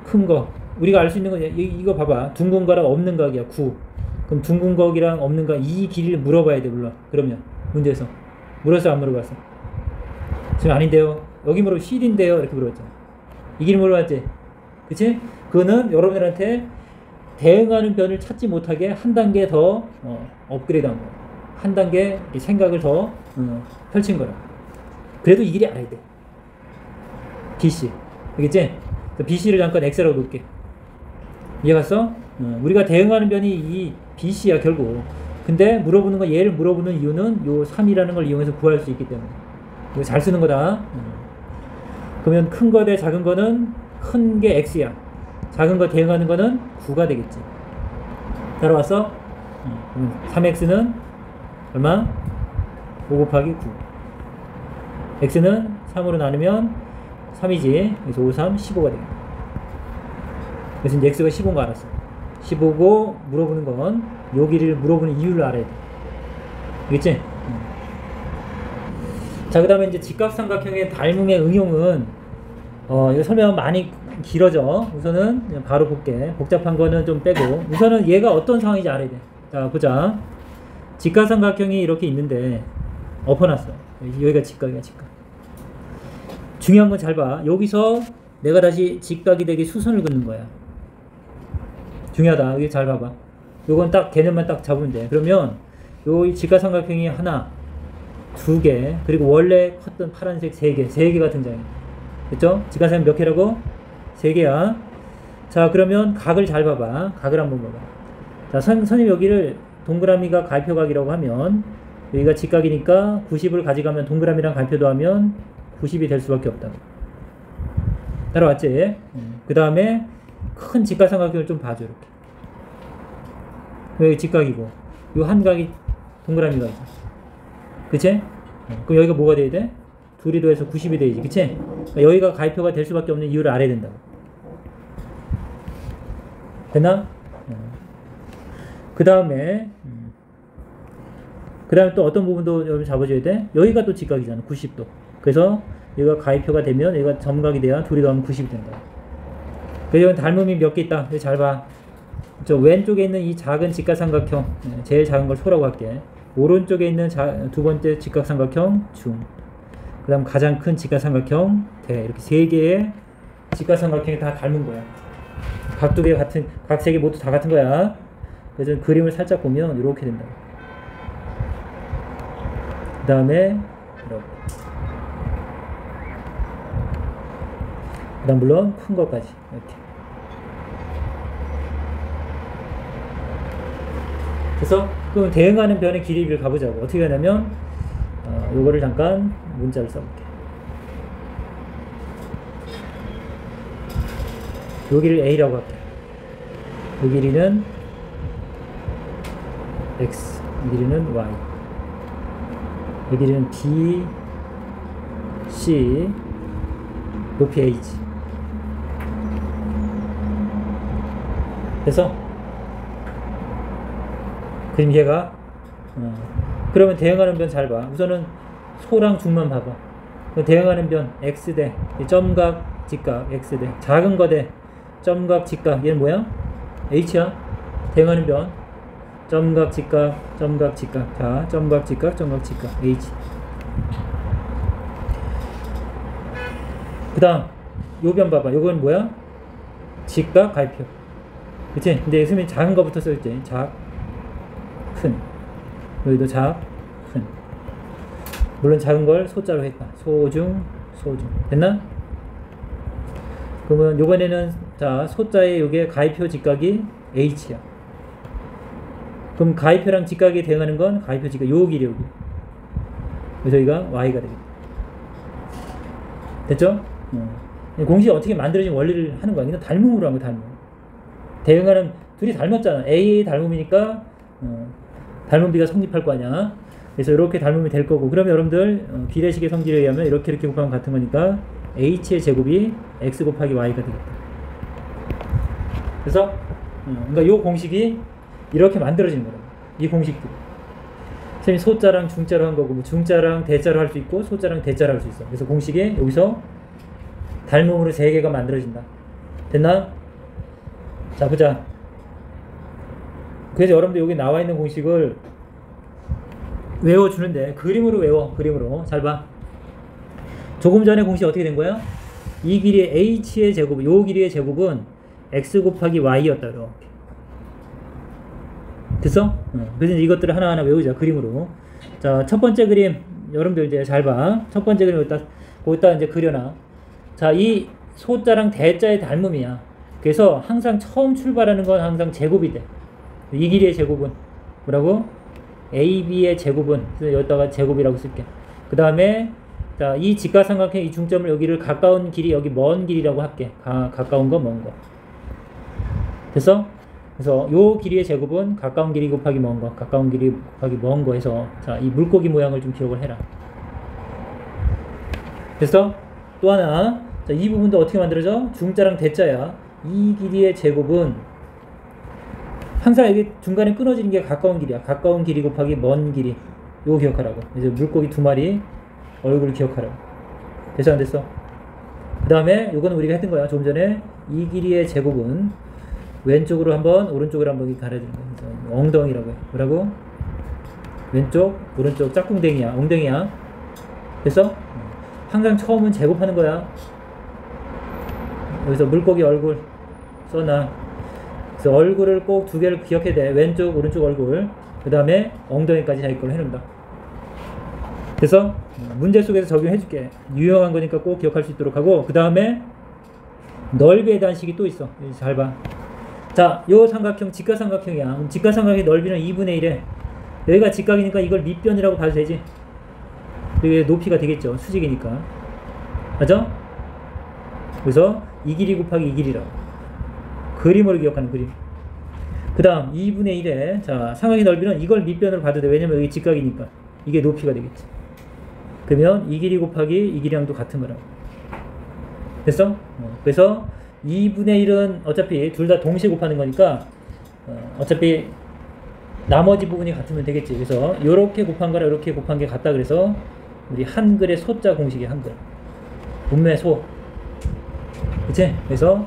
Speaker 1: 큰 거. 우리가 알 수 있는 건 이거 봐봐. 둥근 거랑 없는 각이야. 9. 그럼 둥근 각이랑 없는 각 이 길이를 물어봐야 돼. 물론. 그러면 문제에서. 물었어 안 물어봤어? 지금 아닌데요. 여기 물어보면 CD인데요. 이렇게 물어봤잖아. 이 길 물어봤지? 그치? 그거는 여러분들한테 대응하는 변을 찾지 못하게 한 단계 더 업그레이드 한 거야. 한 단계 생각을 더 펼친 거라. 그래도 이 길이 알아야 돼. BC. 알겠지? BC를 잠깐 X라고 놓을게. 이해 갔어? 우리가 대응하는 변이 이 BC야 결국. 근데 물어보는 거 얘를 물어보는 이유는 요 3이라는 걸 이용해서 구할 수 있기 때문에. 이거 잘 쓰는 거다. 그러면 큰 거 대 작은 거는 큰 게 X야. 작은 거 대응하는 거는 9가 되겠지. 따라왔어? 3X는 얼마? 5 곱하기 9. X는 3으로 나누면 3이지. 그래서 5, 3, 15가 되겠다. 그래서 이제 X가 15인 거 알았어. 15고 물어보는 건 요 길이를 물어보는 이유를 알아야 돼. 알겠지? 자, 그 다음에 이제 직각삼각형의 닮음의 응용은 이거 설명은 많이 길어져. 우선은 그냥 바로 볼게. 복잡한 거는 좀 빼고 우선은 얘가 어떤 상황인지 알아야 돼. 자, 보자. 직각삼각형이 이렇게 있는데 엎어놨어. 여기가 직각이야. 직각. 중요한 건 잘 봐. 여기서 내가 다시 직각이 되게 수선을 긋는 거야. 중요하다. 여기 잘 봐봐. 요건 딱 개념만 딱 잡으면 돼. 그러면 요 직각삼각형이 하나, 두 개, 그리고 원래 컸던 파란색 세 개가 등장해. 그쵸? 직각삼각형 몇 개라고? 세 개야. 자, 그러면 각을 잘 봐봐. 각을 한번 봐봐. 자, 선생님 여기를 동그라미가 가이표각이라고 하면 여기가 직각이니까 90을 가져가면 동그라미랑 가이표도 하면 90이 될 수밖에 없다. 따라왔지? 그 다음에 큰 직각삼각형을 좀 봐줘. 이렇게. 여기 직각이고 요 한 각이 동그라미가 있어. 그치? 그럼 여기가 뭐가 돼야 돼? 둘이 더해서 90이 돼야지. 그치? 그러니까 여기가 가이표가 될 수밖에 없는 이유를 알아야 된다고. 됐나? 그 다음에 또 어떤 부분도 여러분 잡아줘야 돼? 여기가 또 직각이잖아. 90도. 그래서 여기가 가이표가 되면 여기가 점각이 돼야 둘이 더하면 90이 된다. 그래서 여기 닮음이 몇 개 있다. 여기 잘 봐. 저 왼쪽에 있는 이 작은 직각삼각형, 제일 작은 걸 소라고 할게. 오른쪽에 있는 두 번째 직각삼각형 중. 그 다음 가장 큰 직각삼각형 대. 이렇게 세 개의 직각삼각형이 다 닮은 거야. 각 두 개 같은, 각 세 개 모두 다 같은 거야. 그래서 그림을 살짝 보면 이렇게 된다. 그 다음에 이렇게. 그 다음 물론 큰 것까지 이렇게. 그래서 그럼 대응하는 변의 길이를 가보자고. 어떻게 하냐면 요거를 잠깐 문자를 써볼게. 요 길이를 A라고 할게. 요 길이는 X, 이 길이는 Y, 이 길이는 B, C, 높이 H. 그래서 그림 이해가? 그러면 대응하는 변 잘 봐. 우선은 소랑 중만 봐봐. 대응하는 변 X대 점각 직각 X대 작은 거대 점각 직각. 얘는 뭐야? H야. 대응하는 변 점각 직각 점각 직각. 자, 점각 직각 점각 직각 H. 그 다음 요 변 봐봐. 요건 뭐야? 직각 가입표. 그치? 근데 선생님이 작은 거부터 써있지. 작, 큰. 여기도 작, 큰. 물론 작은 걸 소자로 했다. 소중, 소중. 됐나? 그러면 요번에는 자, 소자에 요게 가입표 직각이 H야. 그럼 가입표랑 직각이 대응하는 건 가입표 직각 요 길이 여기. 그래서 여기가 Y가 되겠다. 됐죠? 공식이 어떻게 만들어진 원리를 하는 거야. 이건 닮음으로 한 거야, 닮음. 대응하는, 둘이 닮았잖아. A 닮음이니까, 닮음비가 성립할 거 아니야. 그래서 이렇게 닮음이 될 거고. 그러면 여러분들, 비례식의 성질에 의하면 이렇게 곱하면 같은 거니까, H의 제곱이 X 곱하기 Y가 되겠다. 그래서, 그러니까 요 공식이 이렇게 만들어지는 거라고. 이 공식들이. 선생님이 소자랑 중자로 한 거고, 뭐 중자랑 대자로 할 수 있고, 소자랑 대자로 할 수 있어. 그래서 공식이 여기서 닮음으로 3개가 만들어진다. 됐나? 자, 보자. 그래서 여러분들 여기 나와 있는 공식을 외워주는데, 그림으로 외워, 그림으로. 잘 봐. 조금 전에 공식이 어떻게 된 거야? 이 길이의 H의 제곱, 요 길이의 제곱은 X 곱하기 Y였다, 이렇게. 됐어? 그래서 이것들을 하나하나 외우자, 그림으로. 자, 첫 번째 그림, 여러분들 이제 잘 봐. 첫 번째 그림 거기다 이제 그려놔. 자, 이 소자랑 대자의 닮음이야. 그래서 항상 처음 출발하는 건 항상 제곱이 돼. 이 길이의 제곱은 뭐라고? AB의 제곱은, 그래서 여기다가 제곱이라고 쓸게. 그 다음에, 자, 이 직각삼각형 이 중점을 여기를 가까운 길이, 여기 먼 길이라고 할게. 가까운 거, 먼 거. 됐어? 그래서 요 길이의 제곱은 가까운 길이 곱하기 먼 거, 가까운 길이 곱하기 먼 거 해서, 자, 이 물고기 모양을 좀 기억을 해라. 됐어? 또 하나. 자, 이 부분도 어떻게 만들어져? 중자랑 대자야. 이 길이의 제곱은 항상 여기 중간에 끊어지는 게 가까운 길이야. 가까운 길이 곱하기 먼 길이. 요거 기억하라고. 이제 물고기 2마리 얼굴을 기억하라고. 됐어, 안 됐어? 그 다음에 요거는 우리가 했던 거야. 조금 전에 이 길이의 제곱은 왼쪽으로 한번, 오른쪽으로 한번 가려주는 거야. 엉덩이라고 해. 뭐라고? 왼쪽, 오른쪽 짝꿍댕이야. 엉덩이야. 됐어? 항상 처음은 제곱하는 거야. 여기서 물고기 얼굴 써놔. 그래서 얼굴을 꼭 2개를 기억해야 돼. 왼쪽, 오른쪽 얼굴. 그 다음에 엉덩이까지 자기 걸로 해놓는다. 그래서 문제 속에서 적용해줄게. 유용한 거니까 꼭 기억할 수 있도록 하고, 그 다음에 넓이에 대한 식이 또 있어. 잘 봐. 자, 요 삼각형 직각삼각형이야. 직각삼각형의 넓이는 2분의 1에 여기가 직각이니까 이걸 밑변이라고 봐도 되지. 이게 높이가 되겠죠. 수직이니까. 맞아? 그래서 이 길이 곱하기 이 길이라고. 그림으로 기억하는 그림. 그 다음 2분의 1에 자, 삼각의 넓이는 이걸 밑변으로 봐도 돼. 왜냐면 여기 직각이니까. 이게 높이가 되겠지. 그러면 이 길이 곱하기 이 길이랑도 같은 거라고. 됐어? 그래서 2분의 1은 어차피 둘 다 동시에 곱하는 거니까 어차피 나머지 부분이 같으면 되겠지. 그래서 요렇게 곱한 거랑 요렇게 곱한 게 같다. 그래서 우리 한글의 소자 공식이 한글. 분매 소. 그치? 그래서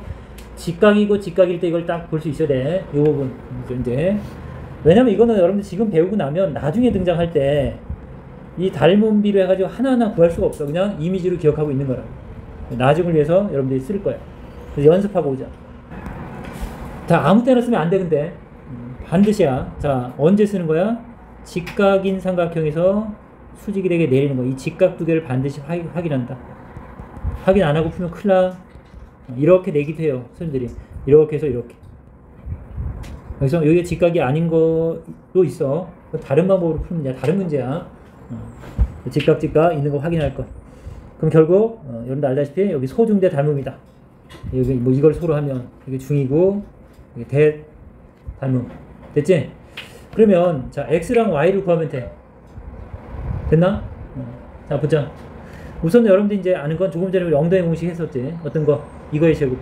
Speaker 1: 직각이고 직각일 때 이걸 딱 볼 수 있어야 돼. 이 부분. 이제. 왜냐면 이거는 여러분들 지금 배우고 나면 나중에 등장할 때 이 닮음비로 해가지고 하나하나 구할 수가 없어. 그냥 이미지로 기억하고 있는 거라. 나중을 위해서 여러분들이 쓸 거야. 그래서 연습하고 오자. 자, 아무 때나 쓰면 안 돼, 근데. 반드시야. 자, 언제 쓰는 거야? 직각인 삼각형에서 수직이 되게 내리는 거야. 이 직각 2개를 반드시 확인한다. 확인 안 하고 풀면 큰일 나. 이렇게 내기도 해요, 선생님들이. 이렇게 해서 이렇게. 그래서 여기가 직각이 아닌 것도 있어. 다른 방법으로 풀면 돼. 다른 문제야. 직각 있는 거 확인할 것. 그럼 결국 여러분들 알다시피 여기 소중대 닮음이다. 여기 뭐 이걸 소로 하면 이게 중이고 이게 대 닮음. 됐지? 그러면 자, x랑 y를 구하면 돼. 됐나? 자, 보자. 우선 여러분들 이제 아는 건 조금 전에 우리 엉덩이 공식 했었지. 어떤 거? 이거의 제곱.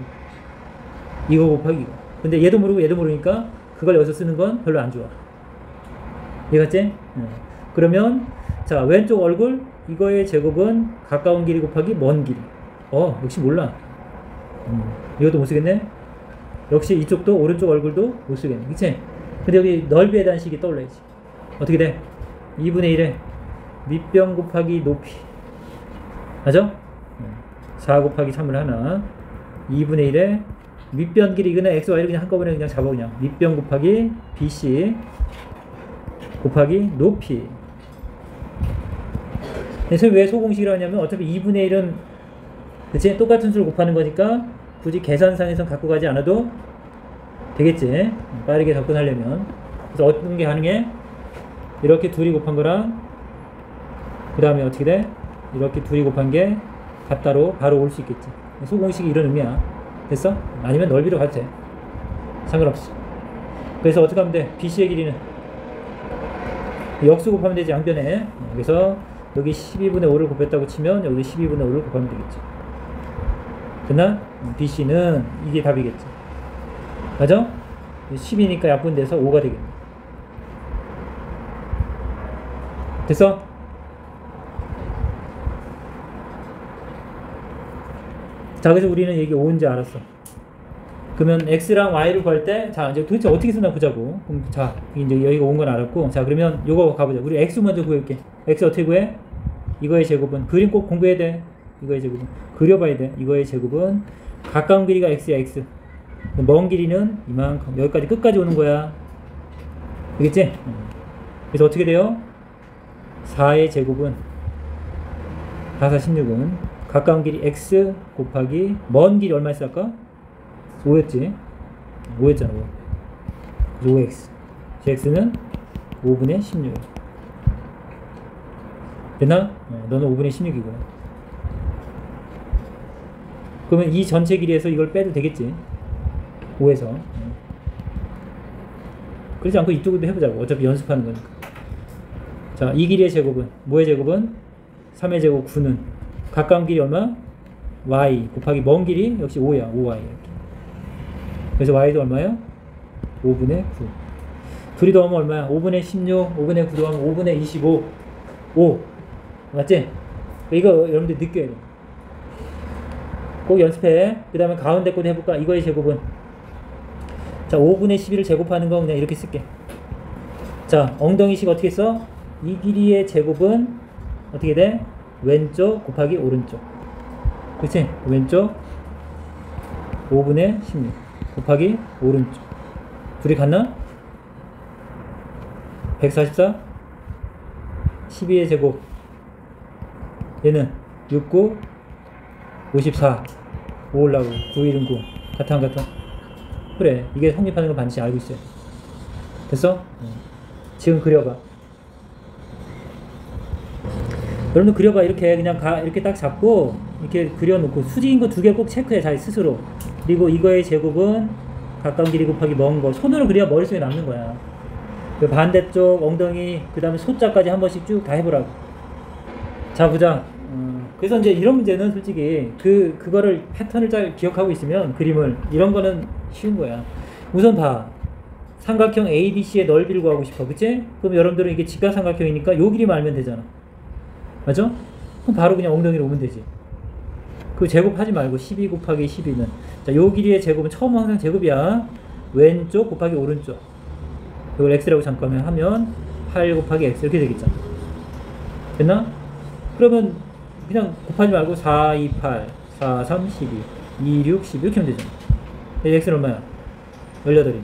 Speaker 1: 이거 곱하기 이거. 근데 얘도 모르고 얘도 모르니까 그걸 여기서 쓰는 건 별로 안 좋아. 이해갔지? 그러면 자, 왼쪽 얼굴 이거의 제곱은 가까운 길이 곱하기 먼 길이. 역시 몰라. 이것도 못 쓰겠네. 역시 이쪽도 오른쪽 얼굴도 못 쓰겠네. 그치? 근데 여기 넓이에 대한 식이 떠올라야지. 어떻게 돼? 2분의 1에 밑변 곱하기 높이. 맞아? 4 곱하기 3을 하나. 2분의 1에 밑변 길이 이거는 x, y를 그냥 한꺼번에 그냥 잡아 그냥 밑변 곱하기 bc 곱하기 높이. 그래서 왜 소공식이라고 하냐면 어차피 2분의 1은 그치? 똑같은 수를 곱하는 거니까 굳이 계산상에선 갖고 가지 않아도 되겠지. 빠르게 접근하려면. 그래서 어떤 게 가능해? 이렇게 둘이 곱한 거랑 그 다음에 어떻게 돼? 이렇게 둘이 곱한 게 같다로 바로 올 수 있겠지. 소공식이 이런 의미야. 됐어? 아니면 넓이로 가도 돼. 상관없어. 그래서 어떻게 하면 돼? BC의 길이는 역수 곱하면 되지. 양변에. 그래서 여기 12분의 5를 곱했다고 치면 여기 12분의 5를 곱하면 되겠지. 됐나? BC는 이게 답이겠지. 맞아? 10이니까 약분돼서 5가 되겠네. 됐어? 자, 그래서 우리는 이게 5인지 알았어. 그러면 x랑 y를 구할 때, 자, 이제 도대체 어떻게 쓰나 보자고. 그럼 자, 이제 여기가 온 건 알았고, 자, 그러면 요거 가보자. 우리 x 먼저 구해볼게. x 어떻게 구해? 이거의 제곱은, 그림 꼭 공부해야 돼. 이거의 제곱은. 그려봐야 돼. 이거의 제곱은, 가까운 길이가 x야, x. 먼 길이는 이만큼. 여기까지 끝까지 오는 거야. 알겠지? 그래서 어떻게 돼요? 4의 제곱은, 4, 4, 16은, 가까운 길이 x 곱하기, 먼 길이 얼마였어, 아까? 5였지. 5였잖아, 5. 그래서 5x. x는 5분의 16. 됐나? 너는 5분의 16이고. 그러면 이 전체 길이에서 이걸 빼도 되겠지. 5에서. 그러지 않고 이쪽으로 해보자고. 어차피 연습하는 거니까. 자, 이 길이의 제곱은, 뭐의 제곱은? 3의 제곱 9는. 가까운 길이 얼마? y 곱하기 먼 길이 역시 5야. 5y. 이렇게. 그래서 y도 얼마야? 5분의 9. 둘이 더하면 얼마야? 5분의 16, 5분의 9 더하면 5분의 25. 5. 맞지? 이거 여러분들 느껴야 돼. 꼭 연습해. 그 다음에 가운데 것도 해볼까? 이거의 제곱은. 자, 5분의 11을 제곱하는 거 그냥 이렇게 쓸게. 자, 엉덩이식 어떻게 써? 이 길이의 제곱은 어떻게 돼? 왼쪽 곱하기 오른쪽. 그치? 왼쪽 5분의 16 곱하기 오른쪽. 둘이 같나? 144 12의 제곱. 얘는 69 54 5 올라오고 9 1은 9 같아 안 같아? 그래, 이게 성립하는 걸 반드시 알고 있어요. 됐어? 지금 그려봐. 여러분들 그려봐. 이렇게 그냥 이렇게 딱 잡고 이렇게 그려놓고 수직인 거 2개 꼭 체크해 자기 스스로. 그리고 이거의 제곱은 가까운 길이 곱하기 먼 거. 손으로 그려야 머릿속에 남는 거야. 그 반대쪽 엉덩이 그 다음에 소자까지 한 번씩 쭉 다 해보라고. 자, 보자. 그래서 이제 이런 문제는 솔직히 그거를 패턴을 잘 기억하고 있으면 그림을 이런 거는 쉬운 거야. 우선 봐. 삼각형 ABC의 넓이를 구하고 싶어. 그치? 그럼 여러분들은 이게 직각삼각형이니까 요 길이만 알면 되잖아. 맞죠? 그럼 바로 그냥 엉덩이로 오면 되지. 그 제곱하지 말고 12 곱하기 12는 자, 요 길이의 제곱은 처음 항상 제곱이야. 왼쪽 곱하기 오른쪽. 이걸 x라고 잠깐 하면 8 곱하기 x 이렇게 되겠잖아. 됐나? 그러면 그냥 곱하지 말고 4, 2, 8, 4, 3, 12, 2, 6, 10 이렇게 하면 되잖아. x는 얼마야? 18이네.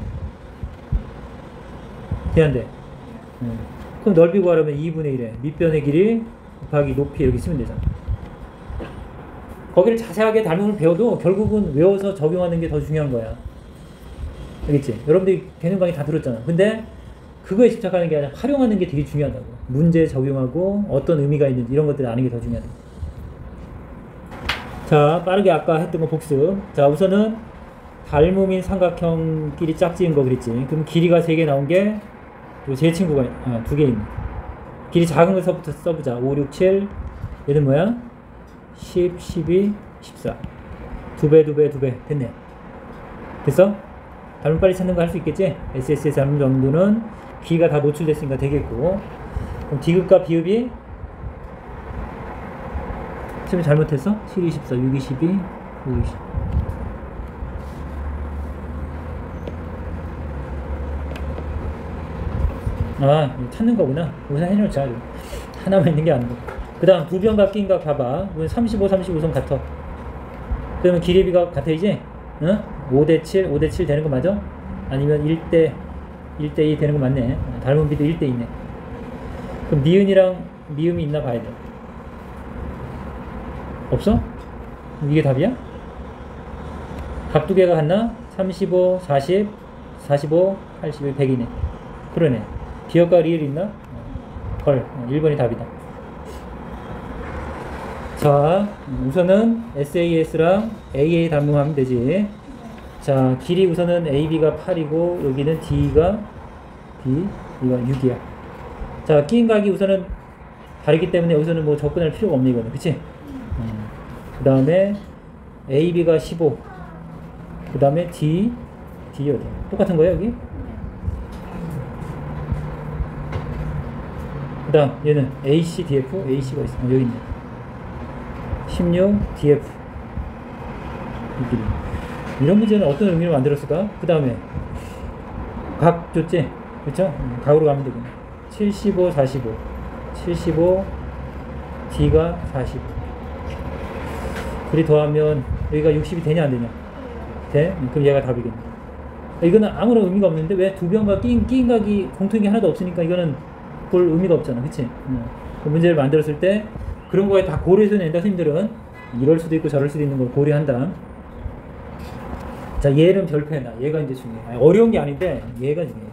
Speaker 1: 돼안돼? 그럼 넓이 구하려면 2분의 1에 밑변의 길이 곱하기 높이 이렇게 쓰면 되잖아. 거기를 자세하게 닮음을 배워도 결국은 외워서 적용하는 게 더 중요한 거야. 알겠지? 여러분들이 개념 강의 다 들었잖아. 근데 그거에 집착하는 게 아니라 활용하는 게 되게 중요하다고. 문제 적용하고 어떤 의미가 있는지 이런 것들을 아는 게 더 중요하다. 자, 빠르게 아까 했던 거 복습. 자, 우선은 닮음인 삼각형끼리 짝지은 거 그랬지. 그럼 길이가 3개 나온 게 제 친구가 2개 있네. 길이 작은 것부터 써보자. 5, 6, 7. 얘는 뭐야? 10, 12, 14. 2배, 2배, 2배. 됐네. 됐어? 닮음 빨리 찾는 거 할 수 있겠지? SS의 닮음 정도는 길이가 다 노출됐으니까 되겠고. 그럼 디귿과 비읍이 지금 잘못했어? 7, 24, 6, 22, 9, 20. 아, 찾는 거구나. 우선 해놓자. 하나만 있는 게 아니고. 그 다음, 부변각, 끼인각 봐봐. 35, 35선 같아. 그러면 기레비가 같아야지? 응? 5대7, 5대7 되는 거 맞아? 아니면 1대2 되는 거 맞네. 닮은 비도 1대 있네. 그럼 니은이랑 미음이 있나 봐야 돼. 없어? 이게 답이야? 각 두 개가 같나? 35, 40, 45, 81, 100이네. 그러네. 기억과 리을 있나? 헐, 1번이 답이다. 자, 우선은 SAS랑 AA 닮음하면 되지. 자, 길이 우선은 AB가 8이고 여기는 D가 이거 6이야. 자, 끼인 각이 우선은 다르기 때문에 여기서는 뭐 접근할 필요가 없네 이거는. 그치? 그 다음에 AB가 15. 그 다음에 D 어디? 똑같은 거야 여기? 그 다음 얘는 AC, DF, AC가 있어. 여기 있네. 16, DF. 이 길이. 이런 문제는 어떤 의미로 만들었을까? 그 다음에 각 줬지? 그쵸? 각으로 가면 되겠네. 75, 45. 75, D가 40. 둘이 더하면 여기가 60이 되냐 안 되냐? 돼? 그럼 얘가 답이겠네. 이거는 아무런 의미가 없는데 왜 두 변과 끼인 각이 공통인 게 하나도 없으니까 이거는 볼 의미가 없잖아. 그치? 그 문제를 만들었을 때 그런 거에 다 고려해서 낸다. 선생님들은 이럴 수도 있고 저럴 수도 있는 걸 고려한다. 자, 얘는 별표해놔. 얘가 이제 중요해. 어려운 게 아닌데 얘가 중요해.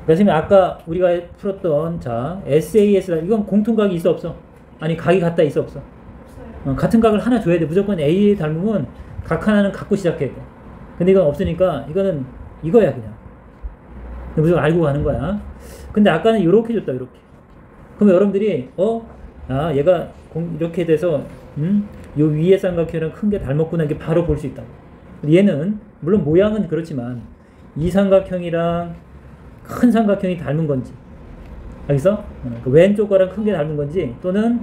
Speaker 1: 그래서 아까 우리가 풀었던 자 SAS 이건 공통각이 있어 없어? 아니 각이 같다 있어 없어? 같은 각을 하나 줘야 돼. 무조건 A에 닮으면 각 하나는 갖고 시작해야 돼. 근데 이건 없으니까 이거는 이거야 그냥. 무조건 알고 가는 거야. 근데 아까는 이렇게 줬다 이렇게. 그럼 여러분들이 얘가 이렇게 돼서 요 위에 삼각형이랑 큰 게 닮았구나 이게 바로 볼 수 있다. 얘는 물론 모양은 그렇지만 이 삼각형이랑 큰 삼각형이 닮은 건지 알겠어? 그 왼쪽 거랑 큰 게 닮은 건지 또는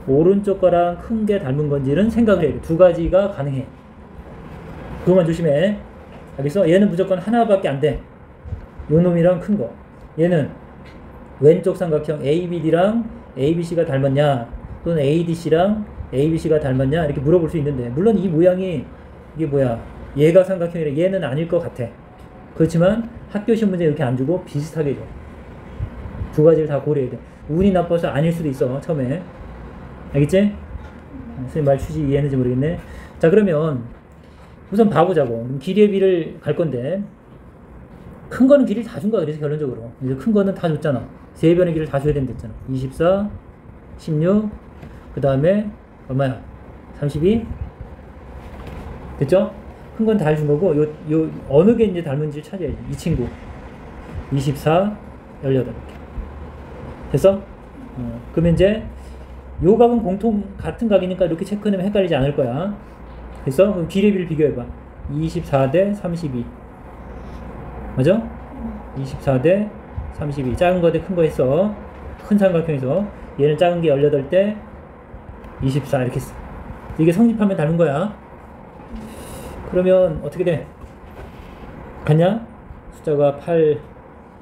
Speaker 1: 오른쪽 거랑 큰 게 닮은 건지는 생각을 해야 돼. 두 가지가 가능해. 그것만 조심해. 알겠어? 얘는 무조건 하나밖에 안 돼. 요 놈이랑 큰 거. 얘는 왼쪽 삼각형 ABD랑 ABC가 닮았냐 또는 ADC랑 ABC가 닮았냐 이렇게 물어볼 수 있는데 물론 이 모양이 이게 뭐야 얘가 삼각형이라 얘는 아닐 것 같아. 그렇지만 학교 시험 문제 이렇게 안 주고 비슷하게 줘. 두 가지를 다 고려해야 돼. 운이 나빠서 아닐 수도 있어 처음에. 알겠지? 선생님 말 취지 이해했는지 모르겠네. 자 그러면 우선 봐보자고. 길이의 비를 갈 건데 큰 거는 길이를 다 준 거야. 그래서 결론적으로 이제 큰 거는 다 줬잖아. 세 변의 길이를 다 줘야 된다 했잖아. 24, 16, 그 다음에 얼마야? 32 됐죠? 큰 건 다 준 거고 요 어느 게 이제 닮은지 찾아야지. 이 친구 24, 18 됐어? 그러면 이제 요 각은 공통 같은 각이니까 이렇게 체크하면 헷갈리지 않을 거야. 됐어? 그럼 길이의 비를 비교해봐. 24 대 32 맞아? 24 대 32 작은 거 대 큰 거 했어. 큰 삼각형에서 얘는 작은 게 18대 24 이렇게 했어. 이게 성립하면 닮은 거야. 그러면 어떻게 돼? 같냐? 숫자가 8,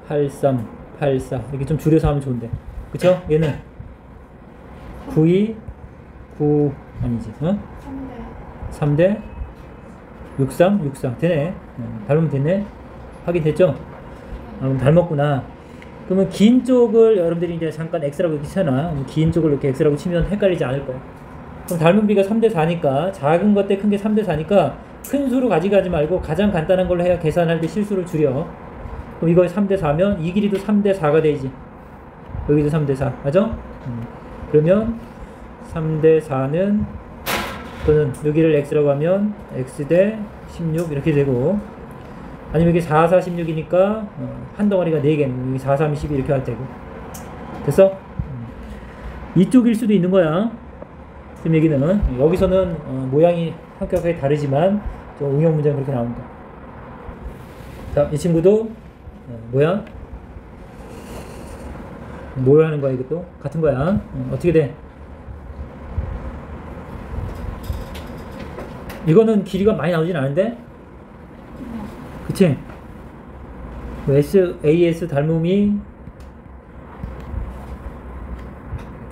Speaker 1: 83, 84 이렇게 좀 줄여서 하면 좋은데 그쵸? 얘는 92, 9 아니지 3대 63, 63 되네. 닮으면 됐네. 확인됐죠? 그럼 닮았구나. 그러면 긴 쪽을 여러분들이 이제 잠깐 X라고 이렇게 쳐놔. 긴 쪽을 이렇게 X라고 치면 헷갈리지 않을 거야. 그럼 닮은 비가 3대 4니까 작은 것 대 큰 게 3대 4니까 큰 수로 가져가지 말고 가장 간단한 걸로 해야 계산할 때 실수를 줄여. 그럼 이거 3대 4면 이 길이도 3대 4가 되지. 여기도 3대 4 맞아? 그러면 3대 4는 또는 여기를 X라고 하면 X 대 16 이렇게 되고 아니면 이게 4, 4, 16이니까 한 덩어리가 4개는 여기 4, 3, 12 이렇게 할 테고 됐어? 이쪽일 수도 있는 거야. 지금 얘기는 여기서는 모양이 합격하게 다르지만 좀 응용 문제는 그렇게 나온다. 자, 이 친구도 뭐야? 뭘 하는 거야 이것도? 같은 거야. 어떻게 돼? 이거는 길이가 많이 나오진 않은데? 그치? SAS 닮음이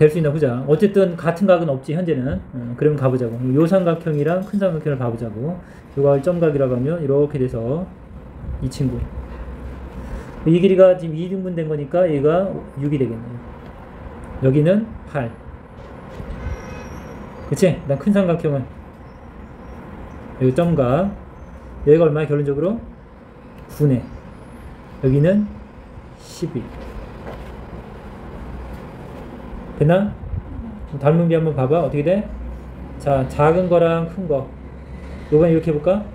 Speaker 1: 될 수 있나 보자. 어쨌든 같은 각은 없지 현재는. 그러면 가보자고. 요 삼각형이랑 큰 삼각형을 봐보자고. 요걸 점각이라고 하면 이렇게 돼서 이 친구. 이 길이가 지금 2등분 된 거니까 얘가 6이 되겠네요. 여기는 8. 그치? 일단 큰 삼각형은 여기 점각. 여기가 얼마야 결론적으로? 9네. 여기는 12. 됐나? 닮은 비 한번 봐봐. 어떻게 돼? 자, 작은 거랑 큰 거. 요번에 이렇게 해볼까?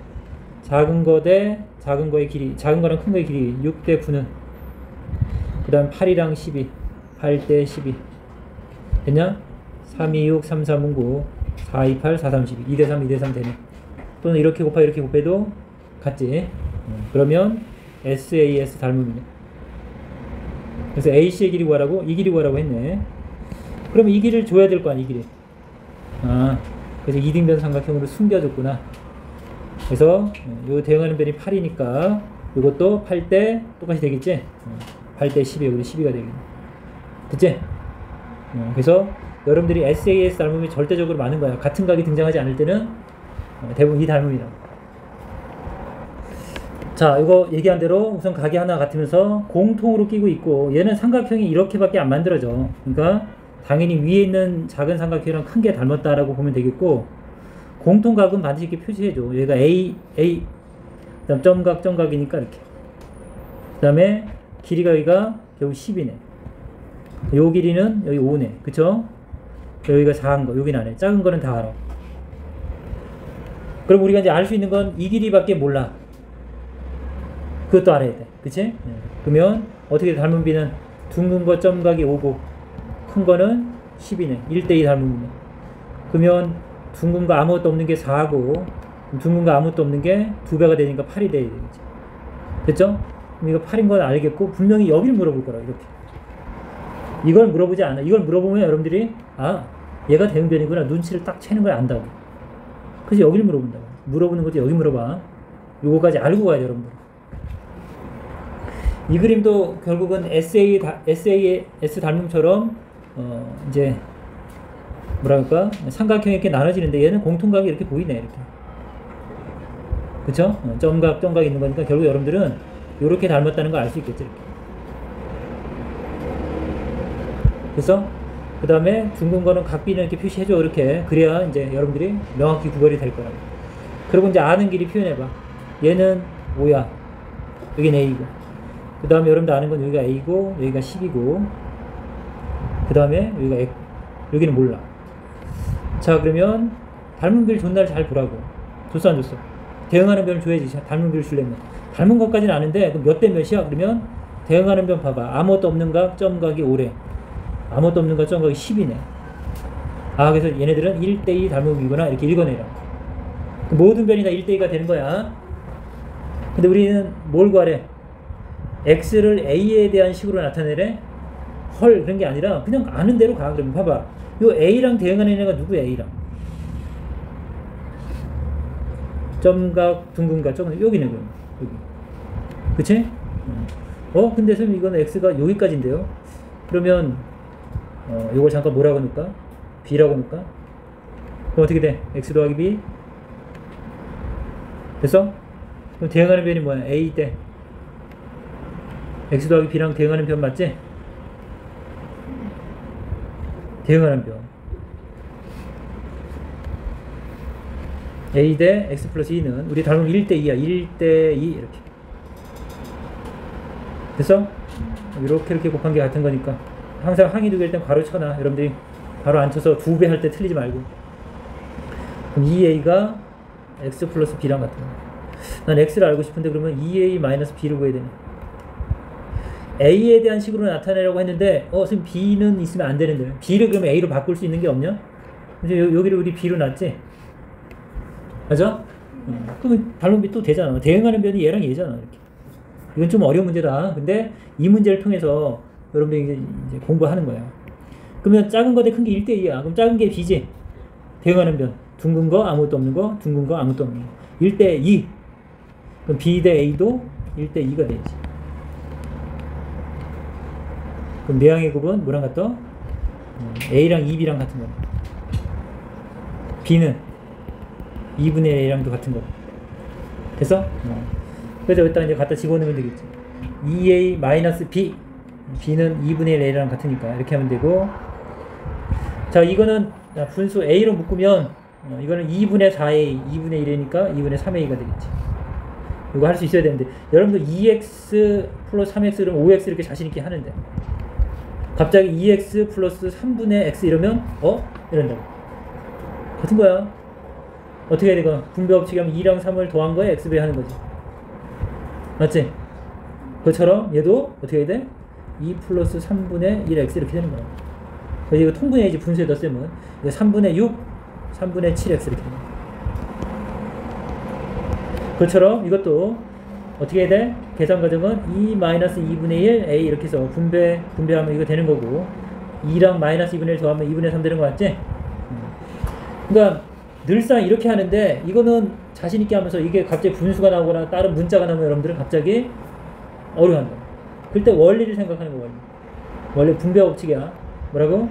Speaker 1: 작은 거 대 작은 거의 길이. 작은 거랑 큰 거의 길이. 6 대 9는. 그 다음 8이랑 12. 8 대 12. 됐냐? 3, 2, 6, 3, 3, 9. 4, 2, 8, 4, 3, 12. 2 대 3, 2 대 3 되네. 또는 이렇게 곱하 이렇게 곱해도 같지. 그러면 SAS 닮음이네. 그래서 AC의 길이 구하라고? 이 길이 구하라고 했네. 그러면 이 길이를 줘야 될 거 아니야, 이 길이. 아, 그래서 이등변 삼각형으로 숨겨줬구나. 그래서 요 대응하는 변이 8이니까 이것도 8대 똑같이 되겠지? 8대 12, 여기도 12가 되겠네. 됐지? 그래서 여러분들이 SAS 닮음이 절대적으로 많은 거야. 같은 각이 등장하지 않을 때는 대부분 이 닮음이다. 자, 이거 얘기한 대로 우선 각이 하나 같으면서 공통으로 끼고 있고, 얘는 삼각형이 이렇게밖에 안 만들어져. 그러니까 당연히 위에 있는 작은 삼각형이랑 큰 게 닮았다라고 보면 되겠고, 공통각은 반드시 이렇게 표시해줘. 얘가 A, 그 다음 점각이니까 이렇게. 그 다음에 길이가 여기가 결국 10이네. 요 길이는 여기 5네. 그쵸? 여기가 작은 거, 여기는 안 해. 작은 거는 다 알아. 그럼 우리가 이제 알 수 있는 건 이 길이밖에 몰라. 그것도 알아야 돼. 그치? 그러면 어떻게 닮은 비는 둥근 거 점각이 5고 큰 거는 10이네. 1대2 닮은 비네. 그러면 둥근 거 아무것도 없는 게 4고 둥근 거 아무것도 없는 게 2배가 되니까 8이 돼야 되겠지. 됐죠? 그럼 이거 8인 건 알겠고 분명히 여기를 물어볼 거라 이렇게. 이걸 물어보지 않아. 이걸 물어보면 여러분들이 아, 얘가 대응변이구나. 눈치를 딱 채는 걸 안다고. 그래서 여기를 물어본다고. 물어보는 것도 여기 물어봐. 요거까지 알고 가야 돼, 여러분들. 이 그림도 결국은 SAS 닮음처럼 이제 뭐랄까 삼각형이 이렇게 나눠지는데 얘는 공통각이 이렇게 보이네. 이렇게. 그쵸? 점각 있는 거니까 결국 여러분들은 이렇게 닮았다는 걸 알 수 있겠죠. 이렇게. 그래서 그 다음에 둥근 거는 각비는 이렇게 표시해줘. 이렇게. 그래야 이제 여러분들이 명확히 구별이 될 거라고. 그리고 이제 아는 길이 표현해봐. 얘는 5야. 여기는 A고. 그 다음에 여러분들 아는 건 여기가 A고, 여기가 10이고, 그 다음에 여기는 몰라. 자, 그러면 닮은 비를 준 날 잘 보라고. 줬어, 안 줬어? 대응하는 변을 줘야지. 닮은 비를 주려면. 닮은 것까지는 아는데, 그럼 몇 대 몇이야? 그러면 대응하는 변 봐봐. 아무것도 없는 각, 점각이 5래. 아무것도 없는 각, 점각이 10이네. 아, 그래서 얘네들은 1대2 닮음이구나. 이렇게 읽어내라. 모든 변이 다 1대2가 되는 거야. 근데 우리는 뭘 구하래? X를 A에 대한 식으로 나타내래? 헐, 그런 게 아니라 그냥 아는 대로 가. 그러면 봐봐. 요 A랑 대응하는 애가 누구야, A랑? 점각, 둥근각, 여기네, 그럼. 여기. 그치? 근데 선생님, 이거는 X가 여기까지인데요? 그러면, 요걸 잠깐 뭐라고 넣을까? B라고 넣을까? 그럼 어떻게 돼? X 더하기 B? 됐어? 그럼 대응하는 변이 뭐야? A 대 X 더하기 B랑 대응하는 변 맞지? 대응하는 변 A 대 X 플러스 2는 우리 닮은 1대2야. 1대2 이렇게. 됐어? 이렇게 곱한 게 같은 거니까 항상 항이 두 개일 땐 괄호 쳐놔. 여러분들이 바로 안 쳐서 2배 할 때 틀리지 말고. 그럼 2A가 X 플러스 B랑 같은 거야. 난 X를 알고 싶은데 그러면 2A 마이너스 B를 구해야 되네. A에 대한 식으로 나타내려고 했는데 지금 B는 있으면 안 되는데 B를 그러면 A로 바꿀 수 있는 게 없냐? 이제 여기를 우리 B로 놨지? 맞아? 그러면 닮음비 또 되잖아. 대응하는 변이 얘랑 얘잖아. 이렇게. 이건 좀 어려운 문제다. 근데 이 문제를 통해서 여러분들이 이제 공부하는 거야. 그러면 작은 거 대 큰 게 1대2야. 그럼 작은 게 B지? 대응하는 변. 둥근 거, 아무것도 없는 거, 둥근 거, 아무것도 없는 거. 1대2. 그럼 B 대 A도 1대2가 되지. 그럼 내항의 곱은 뭐랑 같다? A랑 2B랑 같은 거. B는 2분의 A랑도 같은 거. 됐어? 그래서 여기다 이제 갖다 집어넣으면 되겠지. 2A-B. B는 2분의 1 A랑 같으니까 이렇게 하면 되고. 자, 이거는 분수 A로 묶으면 이거는 2분의 4A, 2분의 1이니까 2분의 3A가 되겠지. 이거 할 수 있어야 되는데 여러분들 2x 플러스 3x 이러면 5x 이렇게 자신있게 하는데 갑자기 2x 플러스 3분의 x 이러면 이런다고. 같은 거야. 어떻게 해야 되건 분배 법칙이 하면 2랑 3을 더한 거에 x배 하는 거지. 맞지? 그것처럼 얘도 어떻게 해야 돼? 2 플러스 3분의 1x 이렇게 되는 거야. 그래서 이거 통분해야지. 분수에 넣었으면 이거 3분의 6, 3분의 7x 이렇게 되는 거야. 그것처럼 이것도 어떻게 해야 돼? 계산 과정은 2-2분의 1 a 이렇게 해서 분배하면 이거 되는 거고 2랑 마이너스 2분의 1 더하면 2분의 3 되는 거 맞지? 그러니까 늘상 이렇게 하는데 이거는 자신있게 하면서 이게 갑자기 분수가 나오거나 다른 문자가 나오면 여러분들은 갑자기 어려워한다. 그때 원리를 생각하는 거. 원래 분배 법칙이야. 뭐라고?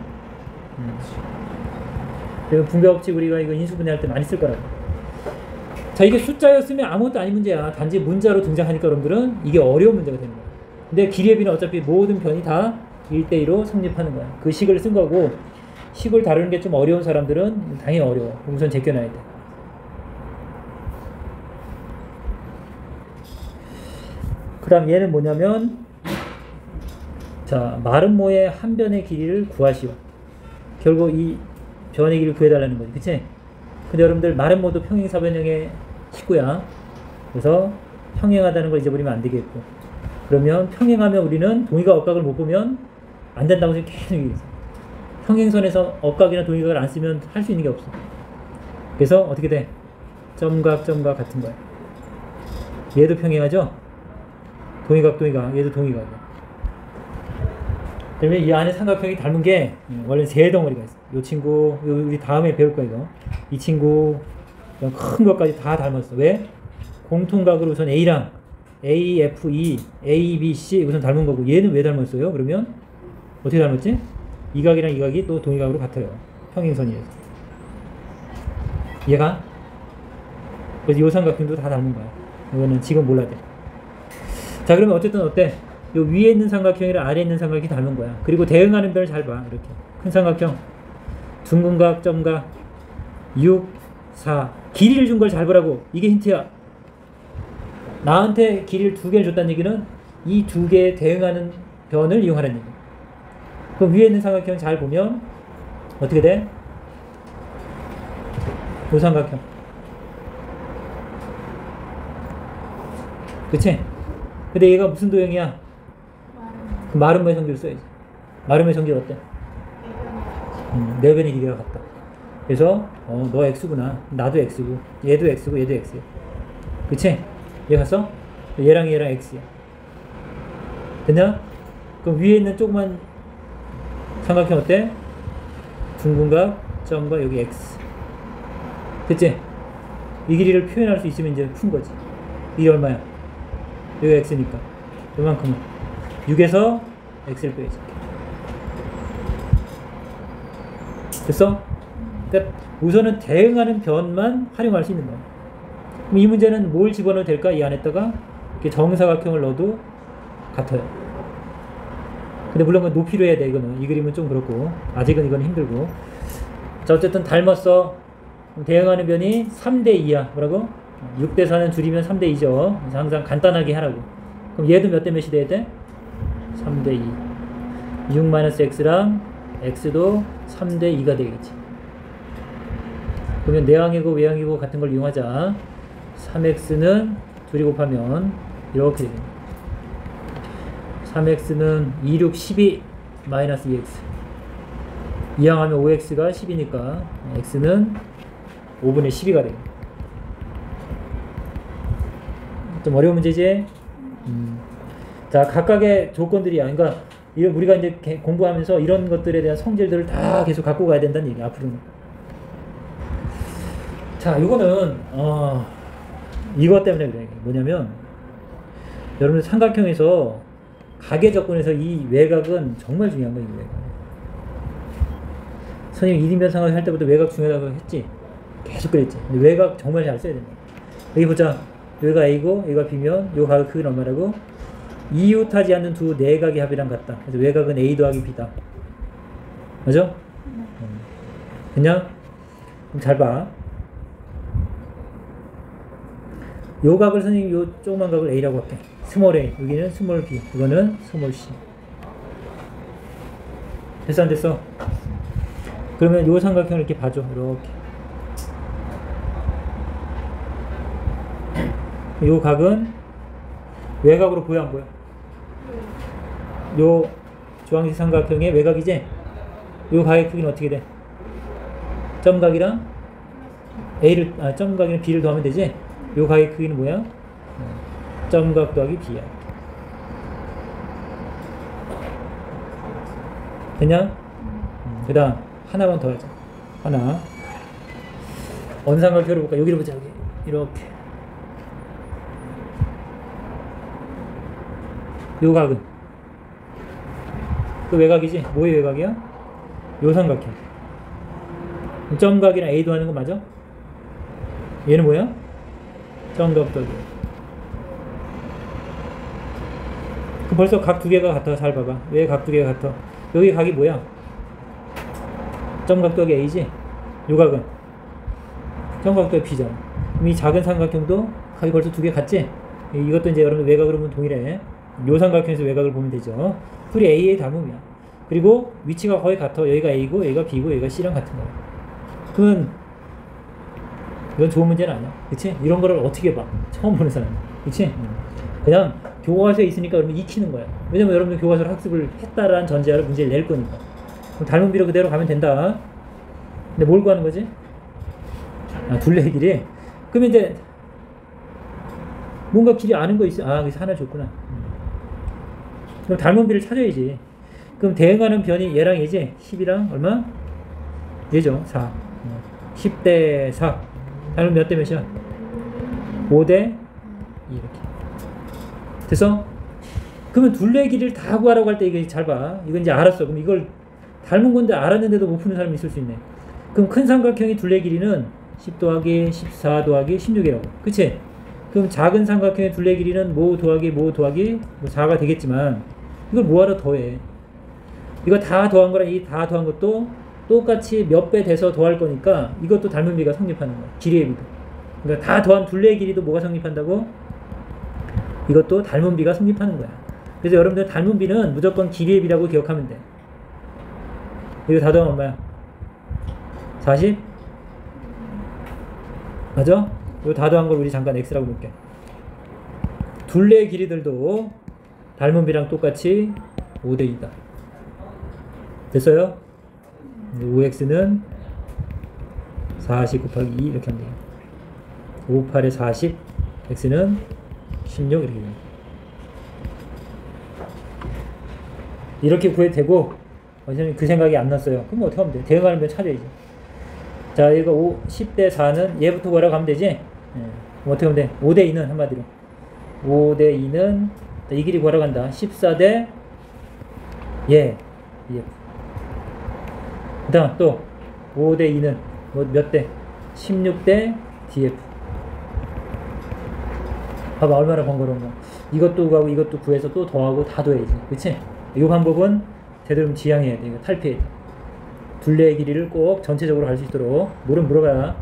Speaker 1: 그리고 분배 법칙 우리가 이거 인수분해할 때 많이 쓸 거라고. 자, 이게 숫자였으면 아무것도 아닌 문제야. 단지 문자로 등장하니까 여러분들은 이게 어려운 문제가 되는 거야. 근데 길이의 비는 어차피 모든 변이 다 1대1로 성립하는 거야. 그 식을 쓴 거고 식을 다루는 게 좀 어려운 사람들은 당연히 어려워. 우선 제껴놔야 돼. 그 다음 얘는 뭐냐면 자, 마름모의 한 변의 길이를 구하시오. 결국 이 변의 길이를 구해달라는 거지. 그치? 근데 여러분들 마름모도 평행사변형의 식구야. 그래서 평행하다는 걸 잊어버리면 안 되겠고. 그러면 평행하면 우리는 동의각 억각을 못 보면 안 된다고 지금 계속 얘기했어. 평행선에서 억각이나 동의각을 안 쓰면 할 수 있는 게 없어. 그래서 어떻게 돼? 점각 같은 거야. 얘도 평행하죠? 동의각 얘도 동의각이야. 그러면 이 안에 삼각형이 닮은 게 원래 세 덩어리가 있어. 이 친구, 우리 다음에 배울 거야 이거. 이 친구, 이런 큰 것까지 다 닮았어. 왜? 공통각으로 우선 A랑 A, F, E, A, B, C 우선 닮은 거고 얘는 왜 닮았어요? 그러면 어떻게 닮았지? 이 각이랑 이 각이 또 동의각으로 같아요. 평행선이에요. 얘가? 그래서 이 삼각형도 다 닮은 거야. 이거는 지금 몰라야 돼. 자, 그러면 어쨌든 어때? 요 위에 있는 삼각형이랑 아래에 있는 삼각형이 닮은 거야. 그리고 대응하는 변을 잘 봐. 이렇게 큰 삼각형 둥근각, 점각 6, 4 길이를 준 걸 잘 보라고. 이게 힌트야. 나한테 길이를 두 개를 줬다는 얘기는 이 두 개에 대응하는 변을 이용하라는 얘기야. 그럼 위에 있는 삼각형 잘 보면 어떻게 돼? 요 삼각형. 그치? 근데 얘가 무슨 도형이야? 그 마름모의 성질을 써야지. 마름모의 성질 어때? 네 변의 길이가 같다. 그래서 너 X구나. 나도 X고 얘도 X고 얘도 X야. 그치? 얘 갔어? 얘랑 얘랑 X야. 됐냐? 그럼 위에 있는 조그만 삼각형 어때? 둥근각, 점과 여기 X. 됐지? 이 길이를 표현할 수 있으면 이제 푼 거지. 이게 얼마야? 여기 X니까 이만큼은 6에서 X를 빼야지. 됐어? 그러니까 우선은 대응하는 변만 활용할 수 있는 거야. 그럼 이 문제는 뭘 집어넣어도 될까? 이 안에다가 이렇게 정사각형을 넣어도 같아요. 근데 물론 그 높이로 해야 돼. 이거는 이 그림은 좀 그렇고 아직은 이건 힘들고. 자, 어쨌든 닮았어. 대응하는 변이 3대2야. 뭐라고? 6대4는 줄이면 3대2죠. 그래서 항상 간단하게 하라고. 그럼 얘도 몇 대 몇이 돼야 돼? 3대2. 6-x랑 x도 3대2가 되겠지. 그러면 내항이고 외항이고 같은 걸 이용하자. 3x는 둘이 곱하면 이렇게 됩니다. 3x는 2, 6, 12 마이너스 2x. 이항하면 5x가 10이니까 x는 5분의 12가 됩니다. 좀 어려운 문제지? 자, 각각의 조건들이야. 그러니까 우리가 이제 공부하면서 이런 것들에 대한 성질들을 다 계속 갖고 가야 된다는 얘기야, 앞으로는. 자, 요거는 이것 때문에 그래. 뭐냐면 여러분들 삼각형에서 각의 접근에서 이 외곽은 정말 중요한 거예요. 이 외곽. 선생님 1인변 삼각형 할 때부터 외곽 중요하다고 했지. 계속 그랬지. 근데 외곽 정말 잘 써야 된다. 여기 보자. 여기가 A고 여기가 B면 요 각의 크기는 얼마라고? 이웃하지 않는 두 내각의 합이랑 같다. 그래서 외곽은 A 더하기 B다. 맞아? 그냥 그럼 잘 봐. 요 각을 선생님 요 조그만 각을 A라고 할게. 스몰 A. 여기는 스몰 B. 이거는 스몰 C. 됐어 안 됐어? 그러면 요 삼각형을 이렇게 봐줘. 이렇게. 요 각은 외곽으로 보여 안 보여? 요 주황색 삼각형의 외곽이지? 요 각의 크기는 어떻게 돼? 점각이랑 점각이랑 B를 더하면 되지? 요 각의 크기는 뭐야? 점각 더하기 B야. 됐냐? 그 다음 하나만 더 하자. 하나 언삼각형을 볼까? 여기를 보자. 여기 이렇게 요 각은 그 외곽이지? 뭐의 외곽이야? 요 삼각형. 점각이랑 A도 하는 거 맞아? 얘는 뭐야? 점각 더하기. 그 벌써 각 두 개가 같아. 잘 봐봐. 왜 각 두 개가 같아? 여기 각이 뭐야? 점각 더하기 A지? 요 각은 점각 더하기 B잖아. 그럼 이 작은 삼각형도 각이 벌써 두 개 같지? 이것도 이제 여러분 외곽으로 보면 동일해. 요 삼각형에서 외곽을 보면 되죠. 둘이 A의 담음이야. 그리고 위치가 거의 같아. 여기가 A고 여기가 B고 여기가 C랑 같은 거야. 그러면 이건 좋은 문제는 아니야. 그치? 이런 거를 어떻게 봐? 처음 보는 사람. 그치? 그냥 교과서에 있으니까 여러분 익히는 거야. 왜냐면 여러분들 교과서를 학습을 했다라는 전제하에 문제를 낼 거니까. 그럼 닮은 비로 그대로 가면 된다. 근데 뭘 구하는 거지? 둘레의 길이. 그러면 이제 뭔가 길이 아는 거 있어. 여기서 하나 줬구나. 그럼 닮은 비를 찾아야지. 그럼 대응하는 변이 얘랑 얘지? 10이랑 얼마? 얘죠. 4. 10대 4. 닮은 몇 대 몇이야? 5대 2 이렇게. 됐어? 그러면 둘레 길이를 다 구하라고 할 때 이거 잘 봐. 이건 이제 알았어. 그럼 이걸 닮은 건데 알았는데도 못 푸는 사람이 있을 수 있네. 그럼 큰 삼각형의 둘레 길이는 10 더하기 14 더하기 16이라고. 그치? 그럼 작은 삼각형의 둘레 길이는 뭐 더하기 뭐 4가 되겠지만 이걸 뭐하러 더해? 이거 다 더한 거랑 이 다 더한 것도 똑같이 몇 배 돼서 더할 거니까 이것도 닮은 비가 성립하는 거야. 길이의 비도. 그러니까 다 더한 둘레의 길이도 뭐가 성립한다고? 이것도 닮은 비가 성립하는 거야. 그래서 여러분들 닮은 비는 무조건 길이의 비라고 기억하면 돼. 이거 다 더하면 얼마야? 40? 맞아? 이거 다 더한 걸 우리 잠깐 x라고 볼게. 둘레의 길이들도 닮은 비랑 똑같이 5대 2다. 됐어요? 5x는 40 곱하기 2 이렇게 하면 돼요. 5, 8에 40, x는 16 이렇게 됩니다. 이렇게 구해도 되고 선생님 그 생각이 안 났어요. 그럼 어떻게 하면 돼? 대응하는 변 찾아야지. 자, 이거 10대 4는 얘부터 구하라고 하면 되지? 그럼 어떻게 하면 돼? 5대 2는 한마디로 5대 2는 이 길이 구하라고 한다. 14대 예. 그 다음 또 5대 2는 몇 대? 16대 df. 봐봐 얼마나 번거로운 거. 이것도 구하고 이것도 구해서 또 더하고 다 더해야지. 그치? 이 방법은 제대로 지향해야 돼. 이거 탈피해야 돼. 둘레의 길이를 꼭 전체적으로 갈 수 있도록 물어봐야.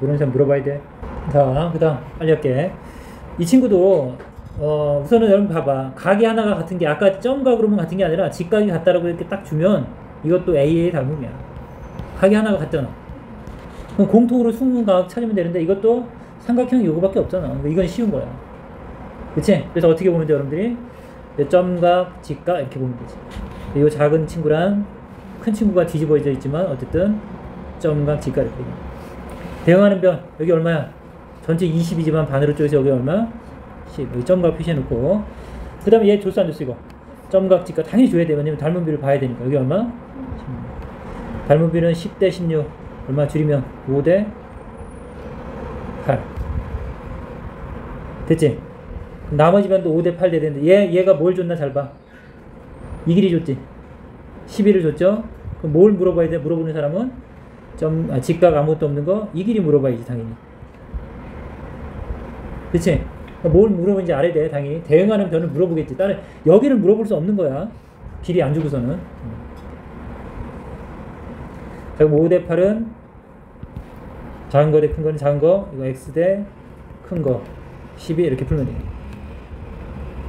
Speaker 1: 모르는 사람 물어봐야 돼. 자, 그 다음 빨리 할게. 이 친구도 우선은 여러분 봐봐. 각이 하나가 같은 게 아까 점각으로만 같은 게 아니라 직각이 같다라고 이렇게 딱 주면 이것도 A의 닮음이야. 각이 하나가 같잖아. 그럼 공통으로 숨은 각 찾으면 되는데 이것도 삼각형이 요거밖에 없잖아. 이건 쉬운 거야. 그치? 그래서 어떻게 보면 돼 여러분들이? 점각, 직각 이렇게 보면 되지. 이 작은 친구랑 큰 친구가 뒤집어져 있지만 어쨌든 점각, 직각 이렇게. 대응하는 변 여기 얼마야? 전체 20이지만 반으로 쪼개서 여기 얼마? 10. 여기 점각 표시해놓고 그 다음에 얘 줬어 안 줬어 이거? 점각, 직각 당연히 줘야 돼. 왜냐면 닮은 비를 봐야 되니까. 여기 얼마? 16. 닮은 비는 10대 16 얼마 줄이면 5대 8 됐지? 나머지 변도 5대 8 되는데 얘가 뭘 줬나 잘 봐. 이 길이 줬지? 11을 줬죠? 그럼 뭘 물어봐야 돼? 물어보는 사람은 직각 아무것도 없는 거 이 길이 물어봐야지 당연히. 그치? 뭘 물어보는지 알아야 돼 당연히. 대응하는 변을 물어보겠지. 다른 여기를 물어볼 수 없는 거야. 길이 안 주고서는. 자, 그럼 5 대 8은 작은 거 대 큰 거는 작은 거, 이거 x 대 큰 거 12 이렇게 풀면 돼.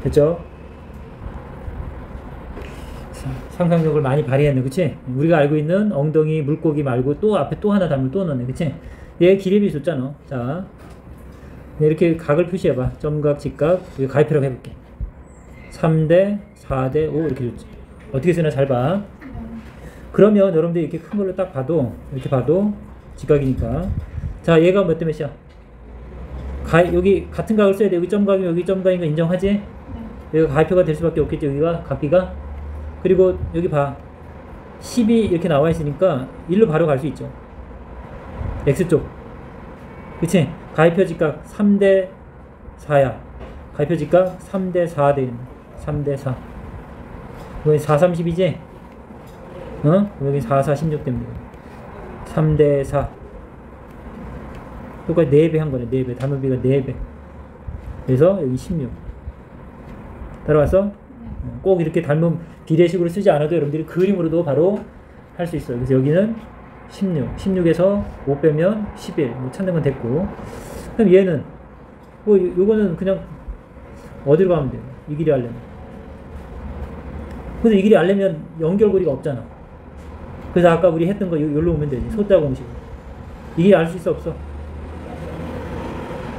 Speaker 1: 됐죠? 상상력을 많이 발휘했네. 그치? 우리가 알고 있는 엉덩이 물고기 말고 또 앞에 또 하나 단물 또 넣네. 그치? 얘 기립이 줬잖아. 자, 이렇게 각을 표시해봐. 점각, 직각. 이거 가위표라고 해볼게. 3대 4대 5 이렇게 줬지. 어떻게 쓰나 잘 봐. 그러면 여러분들 이렇게 큰 걸로 딱 봐도, 이렇게 봐도 직각이니까. 자, 얘가 몇 대 몇이야? 여기 같은 각을 써야 돼. 여기 점각이면 여기 점각인 거 인정하지? 네. 여기가 가위표가 될 수밖에 없겠지. 여기가 각비가. 그리고 여기 봐. 10이 이렇게 나와 있으니까 1로 바로 갈 수 있죠. X쪽. 그치? 가위표 직각 3대 4야. 가위표 직각 3대 4 대 3대 4. 여기 4, 30이지? 여기 4, 4, 16 됩니다. 3대 4. 똑같이 4배 한 거네. 4배. 단위비가 4배. 그래서 여기 16. 따라왔어? 꼭 이렇게 닮은 비례식으로 쓰지 않아도 여러분들이 그림으로도 바로 할 수 있어요. 그래서 여기는 16. 16에서 5 빼면 11. 뭐 찾는 건 됐고. 그럼 얘는 요거는 그냥 어디로 가면 돼요? 이 길이 하려면. 근데 이 길이 하려면 연결고리가 없잖아. 그래서 아까 우리 했던 거 여기로 오면 되지. 소자 공식. 이 길이 알 수 있어 없어?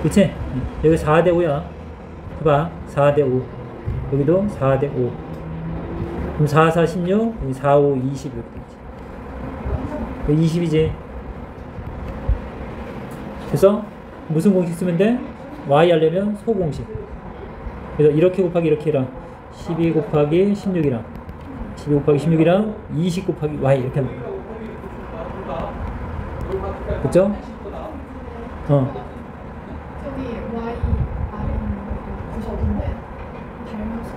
Speaker 1: 그치? 여기 4대 5야. 봐봐. 4대 5. 여기도 4대 5. 그럼 4, 4, 16. 여기 4, 5, 20 이렇게 되지. 20이지. 그래서 무슨 공식 쓰면 돼? y 하려면 소공식. 그래서 이렇게 곱하기 이렇게 해라. 12 곱하기 16이랑 12 곱하기 16이랑 20 곱하기 y 이렇게 하면 돼. 그쵸?
Speaker 2: 저기 y 구석인데 닮아서.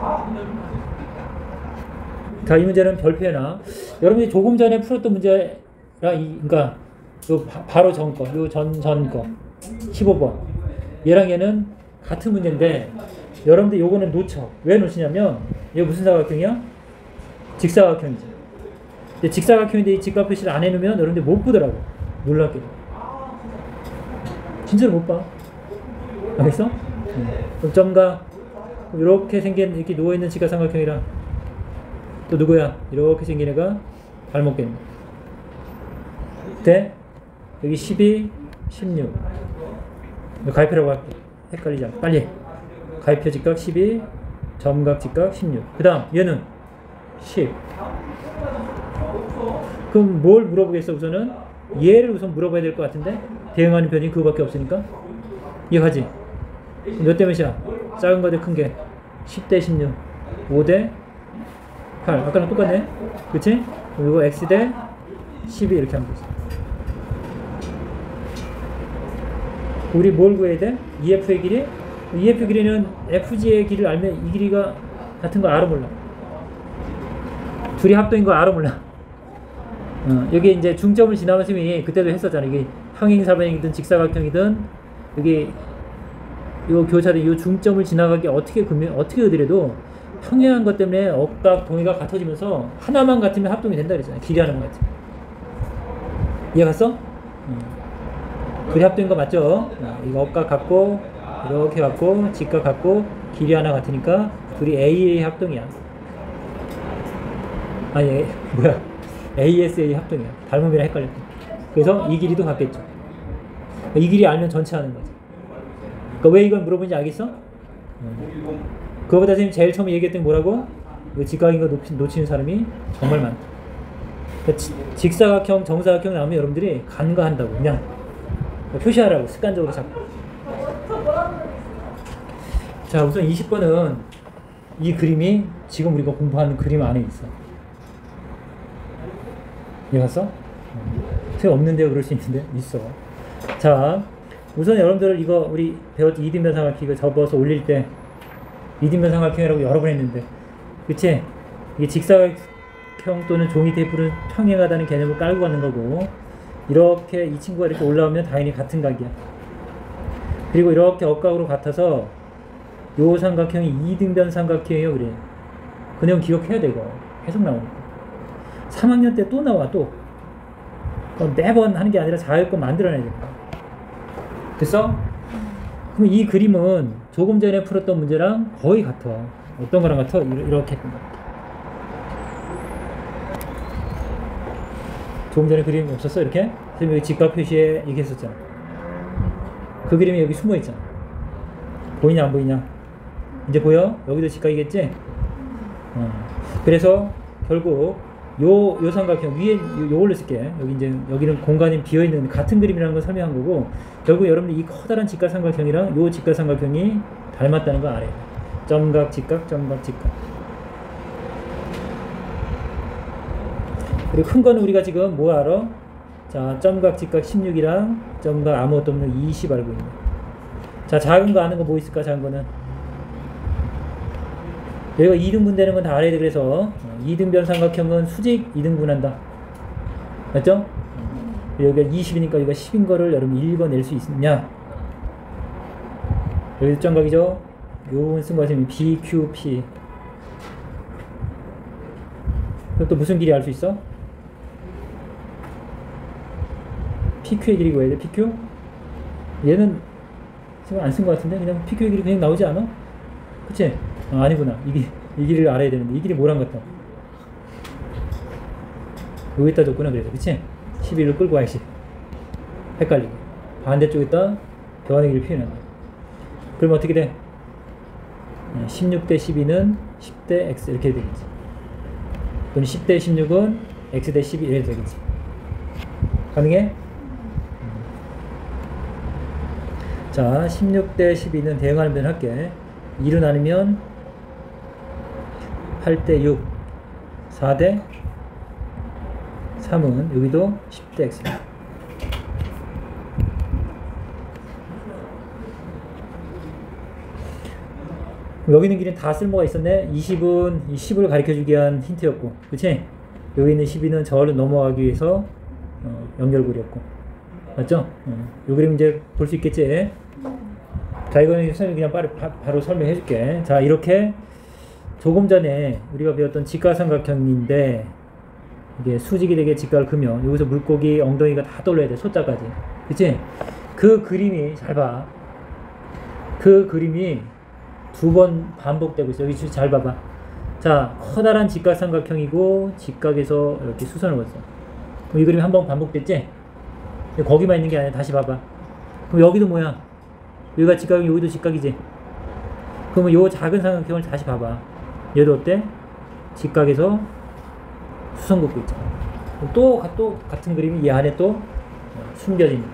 Speaker 1: 자, 이 문제는 별표해놔. 여러분이 조금 전에 풀었던 문제랑 그러니까 요 바로 전 거, 요 전 거 15번. 얘랑 얘는 같은 문제인데 여러분들 요거는 놓쳐. 왜 놓치냐면 이거 무슨 사각형이야? 직사각형이지. 근데 직사각형인데 이 직각 표시를 안 해놓으면 여러분들 못 보더라고. 놀랍게도. 진짜로 못 봐. 알겠어? 그럼 점각 이렇게 생긴 이렇게 누워있는 직각삼각형이랑 또 누구야? 이렇게 생긴 애가 닮았겠네. 돼? 여기 12, 16. 가위표라고 할게. 헷갈리지 않게. 빨리 해. 가위표 직각 12, 점각 직각 16. 그 다음 얘는 10. 그럼 뭘 물어보겠어? 우선은 얘를 우선 물어봐야 될 것 같은데 대응하는 변이 그거밖에 없으니까 이해가지? 몇 대 몇이야? 작은 거 대 큰 게 10대 16 5대 8. 아까랑 똑같네. 그치? 그리고 x 대 12 이렇게 하면 되지. 우리 뭘 구해야 돼? EF의 길이? EF 길이는 FG의 길이를 알면 이 길이가 같은 거 알아 몰라? 둘이 합동인 거 알아 몰라? 여기 이제 중점을 지나면 선생님이 그때도 했었잖아. 이게 평행사변이든 직사각형이든 여기 요 교차된 요 중점을 지나가기 어떻게 그리도 평행한 것 때문에 억각 동의가 같아지면서 하나만 같으면 합동이 된다 그랬잖아. 길이 하나만 같으면. 이해갔어? 둘이 합동인 거 맞죠? 이거 억각 같고 이렇게 같고 직각 같고 길이 하나 같으니까 둘이 AA 합동이야. 아니 뭐야 ASA 합동이야. 닮음이랑 헷갈렸다. 그래서 이 길이도 같겠죠. 이 길이 알면 전체 하는 거지. 그러니까 왜 이걸 물어보는지 알겠어? 그거보다 선생님 제일 처음에 얘기했던 게 뭐라고? 이거 직각인 거 놓치는 사람이 정말 많다. 그러니까 직사각형, 정사각형 나오면 여러분들이 간과한다고 그냥 표시하라고 습관적으로 자꾸. 자, 우선 20번은 이 그림이 지금 우리가 공부하는 그림 안에 있어. 이해갔어? 새 없는데요? 그럴 수 있는데 있어. 자, 우선 여러분들 이거 우리 배웠던 이등변 삼각형 이거 접어서 올릴 때 이등변 삼각형이라고 여러 번 했는데, 그치? 이게 직사각형 평 또는 종이 테이프는 평행하다는 개념을 깔고 가는 거고, 이렇게 이 친구가 이렇게 올라오면 당연히 같은 각이야. 그리고 이렇게 억각으로 같아서 요 삼각형이 이등변 삼각형이에요. 그래. 그 내용 기억해야 되고 계속 나오니까 3학년 때 또 나와. 또 매번 하는 게 아니라 자기거 만들어내야 돼. 됐어? 그럼 이 그림은 조금 전에 풀었던 문제랑 거의 같아. 어떤 거랑 같아? 이렇게 했던 거. 조금 전에 그림 없었어? 이렇게? 선생님 여기 직각 표시에 이게 했었잖아. 그 그림이 여기 숨어 있잖아. 보이냐 안 보이냐? 이제 보여? 여기도 직각이겠지? 그래서 결국 요 삼각형 위에 요걸로 쓸게. 여기 이제 여기는 공간이 비어 있는 같은 그림이라는 걸 설명한 거고, 결국 여러분들 이 커다란 직각 삼각형이랑 요 직각 삼각형이 닮았다는 거 알아요. 점각 직각 점각 직각. 그리고 큰 거는 우리가 지금 뭐 알아? 자, 점각 직각 16이랑 점각 아무것도 없는 20 알고 있네. 자, 작은 거 아는 거 뭐 있을까? 작은 거는 여기가 2등분 되는 건 다 알아야 돼. 그래서 2등변 삼각형은 수직 2등분한다. 맞죠? 여기가 20이니까 여기가 10인 거를 여러분 읽어낼 수 있느냐? 여기도 점각이죠? 요건 쓴 거 같으면 BQP. 그것도 무슨 길이 알 수 있어? PQ의 길이 뭐야 돼? PQ? 얘는 지금 안 쓴 거 같은데? 그냥 PQ의 길이 그냥 나오지 않아? 그치? 아니구나. 이 길을 알아야 되는데 이 길이 뭐랑 같아? 여기다 줬구나. 그래서 그치? 11을 끌고 와야지. 헷갈리고 반대쪽에다 변의 길을 표현한다. 그럼 어떻게 돼? 16대 12는 10대 x 이렇게 되겠지. 그럼 10대 16은 x 대 12 이렇게 되겠지. 가능해? 자, 16대 12는 대응하는 변 할게. 2로 나누면 8대 6, 4대 3은 여기도 10대 x. 여기 있는 길은 다 쓸모가 있었네. 20은 이 10을 가르쳐주기 위한 힌트였고, 그치? 여기 있는 12는 저를 넘어가기 위해서 연결고리였고, 맞죠? 요 그림 이제 볼 수 있겠지? 자, 이거는 선생님이 그냥 바로 설명해 줄게. 자, 이렇게 조금 전에 우리가 배웠던 직각삼각형인데, 이게 수직이 되게 직각을 그으면 여기서 물고기 엉덩이가 다 떨려야 돼. 소자까지. 그치? 그 그림이, 잘 봐. 그 그림이 두 번 반복되고 있어. 여기 잘 봐봐. 자, 커다란 직각삼각형이고 직각에서 이렇게 수선을 그었어. 그럼 이 그림이 한 번 반복됐지? 거기만 있는 게 아니라 다시 봐봐. 그럼 여기도 뭐야? 여기가 직각이면 여기도 직각이지? 그러면 요 작은 삼각형을 다시 봐봐. 얘도 어때? 직각에서 수선 긋고 있잖아. 또 같은 그림이 이 안에 또 숨겨진 거야.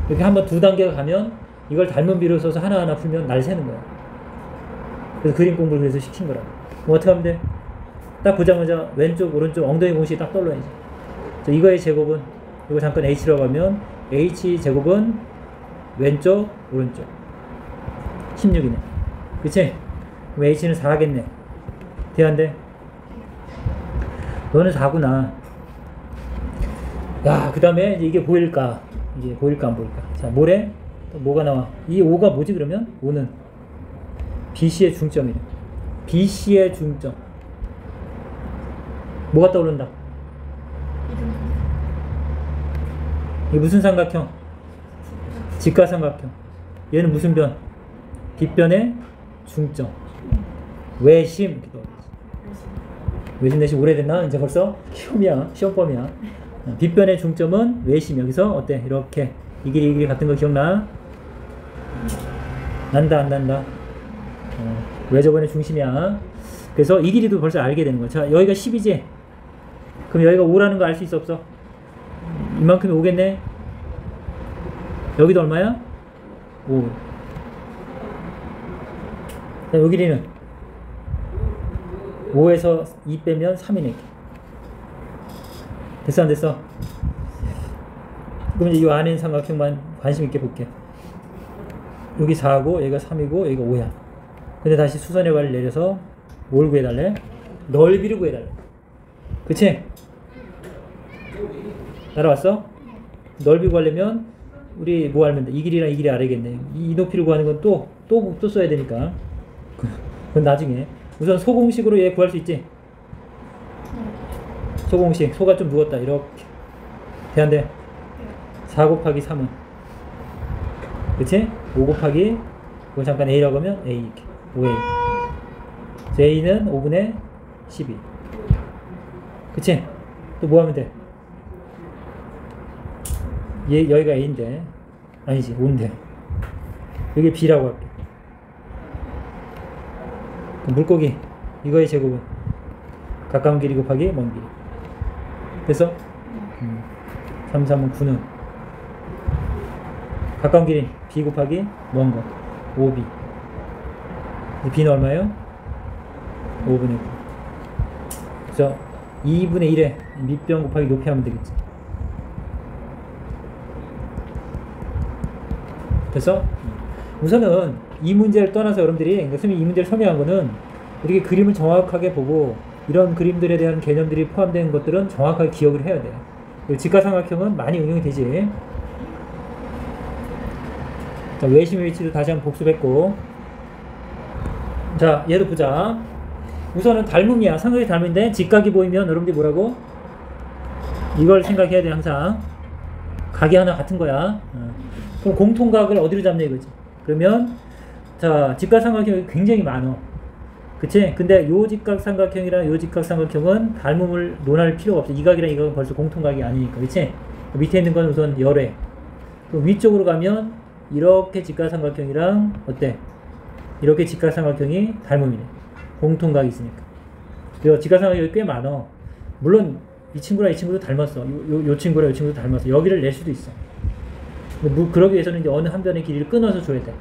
Speaker 1: 이렇게 한번 두 단계가 가면 이걸 닮은 비로 써서 하나하나 풀면 날 새는 거야. 그래서 그림 공부를 그래서 시킨 거라고. 뭐 어떻게 하면 돼? 딱 보자마자 왼쪽 오른쪽 엉덩이 공식이 딱 떠올라야지. 이거의 제곱은 이거 잠깐 h라고 하면 h 제곱은 왼쪽 오른쪽 16이네. 그치? 그럼 h는 4겠네. 돼야 안 돼? 너는 4구나. 야, 그 다음에 이게 보일까? 이게 보일까 안 보일까? 자, 뭐래? 또 뭐가 나와? 이 5가 뭐지 그러면? 5는 BC의 중점이래. BC의 중점. 뭐가 떠오른다? 이게 무슨 삼각형? 직각삼각형. 얘는 무슨 변? 빗변의 중점. 외심. 이렇게 떠오르지. 외심 대신 오래됐나? 이제 벌써 시험이야. 시험범이야. 빗변의 중점은 외심. 여기서 어때? 이렇게 이 길이 같은 거 기억나? 난다 안 난다? 외접원의 중심이야. 그래서 이 길이도 벌써 알게 되는 거야. 자, 여기가 10이지? 그럼 여기가 5라는 거 알 수 있어 없어? 이만큼이 5겠네? 여기도 얼마야? 5. 자, 요 길이는 5에서 2 빼면 3이네. 됐어 안 됐어? 그럼 이제 이 안에 있는 삼각형만 관심 있게 볼게. 여기 4고 여기가 3이고 여기가 5야. 근데 다시 수선의 관을 내려서 뭘 구해달래? 넓이를 구해달래. 그치? 따라왔어? 넓이 구하려면 우리 뭐 알면 돼? 이 길이랑 이 길이 알아야겠네. 이 높이를 구하는 건 또 써야 되니까. 그건 나중에. 우선 소공식으로 얘 구할 수 있지? 소공식. 소가 좀 무겁다. 이렇게. 돼 안 돼? 4 곱하기 3은 그치? 5 곱하기 이거 잠깐 A라고 하면 A 이렇게 5A. J는 5분의 12. 그치? 또 뭐 하면 돼? 여기가 A인데 아니지 5인데 여기 B라고 할게. 그럼 물고기 이거의 제곱은 가까운 길이 곱하기 먼 길이. 됐어? 3, 3은 9는 가까운 길이 B 곱하기 먼 거 5B. B는 얼마예요? 5분의 9. 그래서 2분의 1에 밑변 곱하기 높이 하면 되겠지. 됐어? 우선은 이 문제를 떠나서 여러분들이 선생님이 이 문제를 설명한 거는 이렇게 그림을 정확하게 보고 이런 그림들에 대한 개념들이 포함된 것들은 정확하게 기억을 해야 돼. 직가삼각형은 많이 응용이 되지. 자, 외심의 위치도 다시 한번 복습했고. 자, 얘도 보자. 우선은 닮음이야. 삼각이 닮은데 직각이 보이면 여러분들이 뭐라고? 이걸 생각해야 돼. 항상 각이 하나 같은 거야. 그럼 공통각을 어디로 잡냐 이거지. 그러면 자, 직각삼각형이 굉장히 많어. 그치? 근데 요 직각삼각형이랑 요 직각삼각형은 닮음을 논할 필요가 없어. 이 각이랑 이 각은 벌써 공통각이 아니니까. 그치? 밑에 있는 건 우선 열애. 그럼 위쪽으로 가면 이렇게 직각삼각형이랑 어때? 이렇게 직각삼각형이 닮음이네. 공통각이 있으니까. 그리고 직각삼각형이 꽤 많어. 물론 이 친구랑 이 친구도 닮았어. 요 친구랑 요 친구도 닮았어. 여기를 낼 수도 있어. 뭐 그러기 위해서는 이제 어느 한 변의 길이를 끊어서 줘야 돼.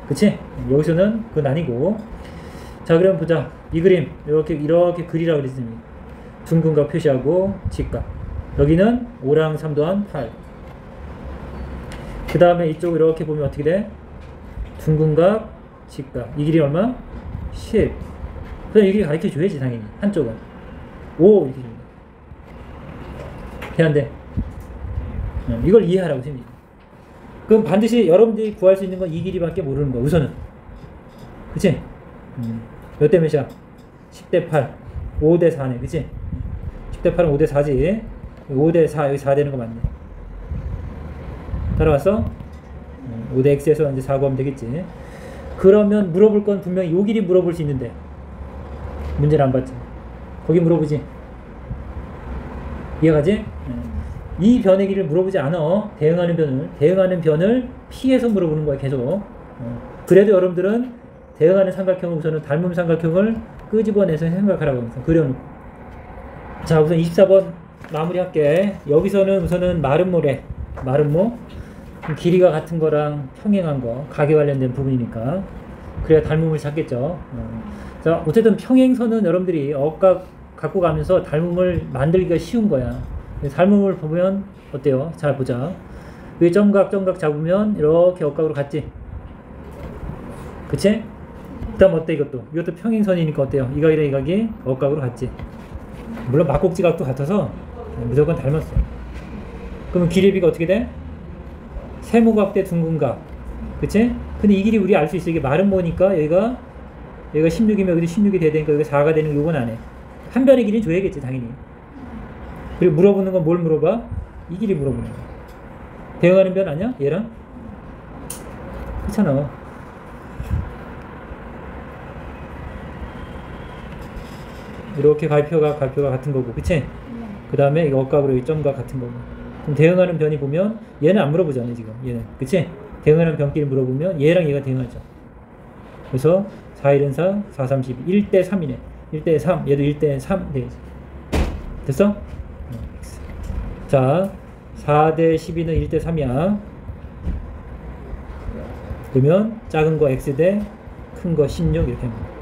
Speaker 1: 그치? 여기서는 그건 아니고. 자, 그럼 보자. 이 그림 이렇게 그리라고 그랬습니다. 둥근각 표시하고 직각. 여기는 5랑 3 더한 8. 그 다음에 이쪽 이렇게 보면 어떻게 돼? 둥근각 직각. 이 길이 얼마? 10. 그럼 이 길이 가르쳐 줘야지 당연히. 한쪽은 5 이렇게 줍니다. 돼 안 돼? 이걸 이해하라고 생각합니다. 그럼 반드시 여러분들이 구할 수 있는 건 이 길이밖에 모르는 거야. 우선은. 그치? 몇 대 몇이야? 10대 8. 5대 4네. 그치? 10대 8은 5대 4지. 5대 4. 여기 4 되는 거 맞네. 따라왔어? 5대 x에서 이제 4 구하면 되겠지. 그러면 물어볼 건 분명히 요 길이 물어볼 수 있는데 문제를 안 봤지. 거기 물어보지. 이해가지? 이 변의 길이를 물어보지 않아. 대응하는 변을 피해서 물어보는 거야 계속. 그래도 여러분들은 대응하는 삼각형을 우선은 닮은 삼각형을 끄집어내서 생각하라고 합니다. 그려놓고. 자, 우선 24번 마무리할게. 여기서는 우선은 마름모래. 마름모. 길이가 같은 거랑 평행한 거, 각에 관련된 부분이니까 그래야 닮음을 찾겠죠. 자, 어쨌든 평행선은 여러분들이 억각 갖고 가면서 닮음을 만들기가 쉬운 거야. 닮음을 보면 어때요? 잘 보자. 여기 점각 잡으면 이렇게 억각으로 갔지. 그치? 그 다음 어때 이것도 평행선이니까 어때요? 이 각이랑 이 각이 억각으로 갔지. 물론 막곡지각도 같아서 무조건 닮았어. 그러면 길이비가 어떻게 돼? 세모각 대 둥근각. 그치? 근데 이 길이 우리 알 수 있어. 이게 마름모니까 여기가 16이면 여기도 16이 돼야 되니까 여기가 4가 되는 거 요건 안 해. 한 변의 길이는 줘야겠지 당연히. 그리고 물어보는 건 뭘 물어봐? 이 길이 물어보는 거야. 대응하는 변 아니야? 얘랑? 그렇잖아. 이렇게 갈표가 같은 거고, 그치? 그 다음에 이거 억각으로 이 점과 같은 거고. 그럼 대응하는 변이 보면 얘는 안 물어보잖아요 지금. 얘는, 그치? 대응하는 변끼리 물어보면 얘랑 얘가 대응하죠. 그래서 4, 1은 4, 4, 3, 12. 1대 3이네. 1대 3. 얘도 1대 3 되지. 됐어? 자, 4대 12는 1대 3이야. 그러면 작은 거 x 대 큰 거 16 이렇게 합니다.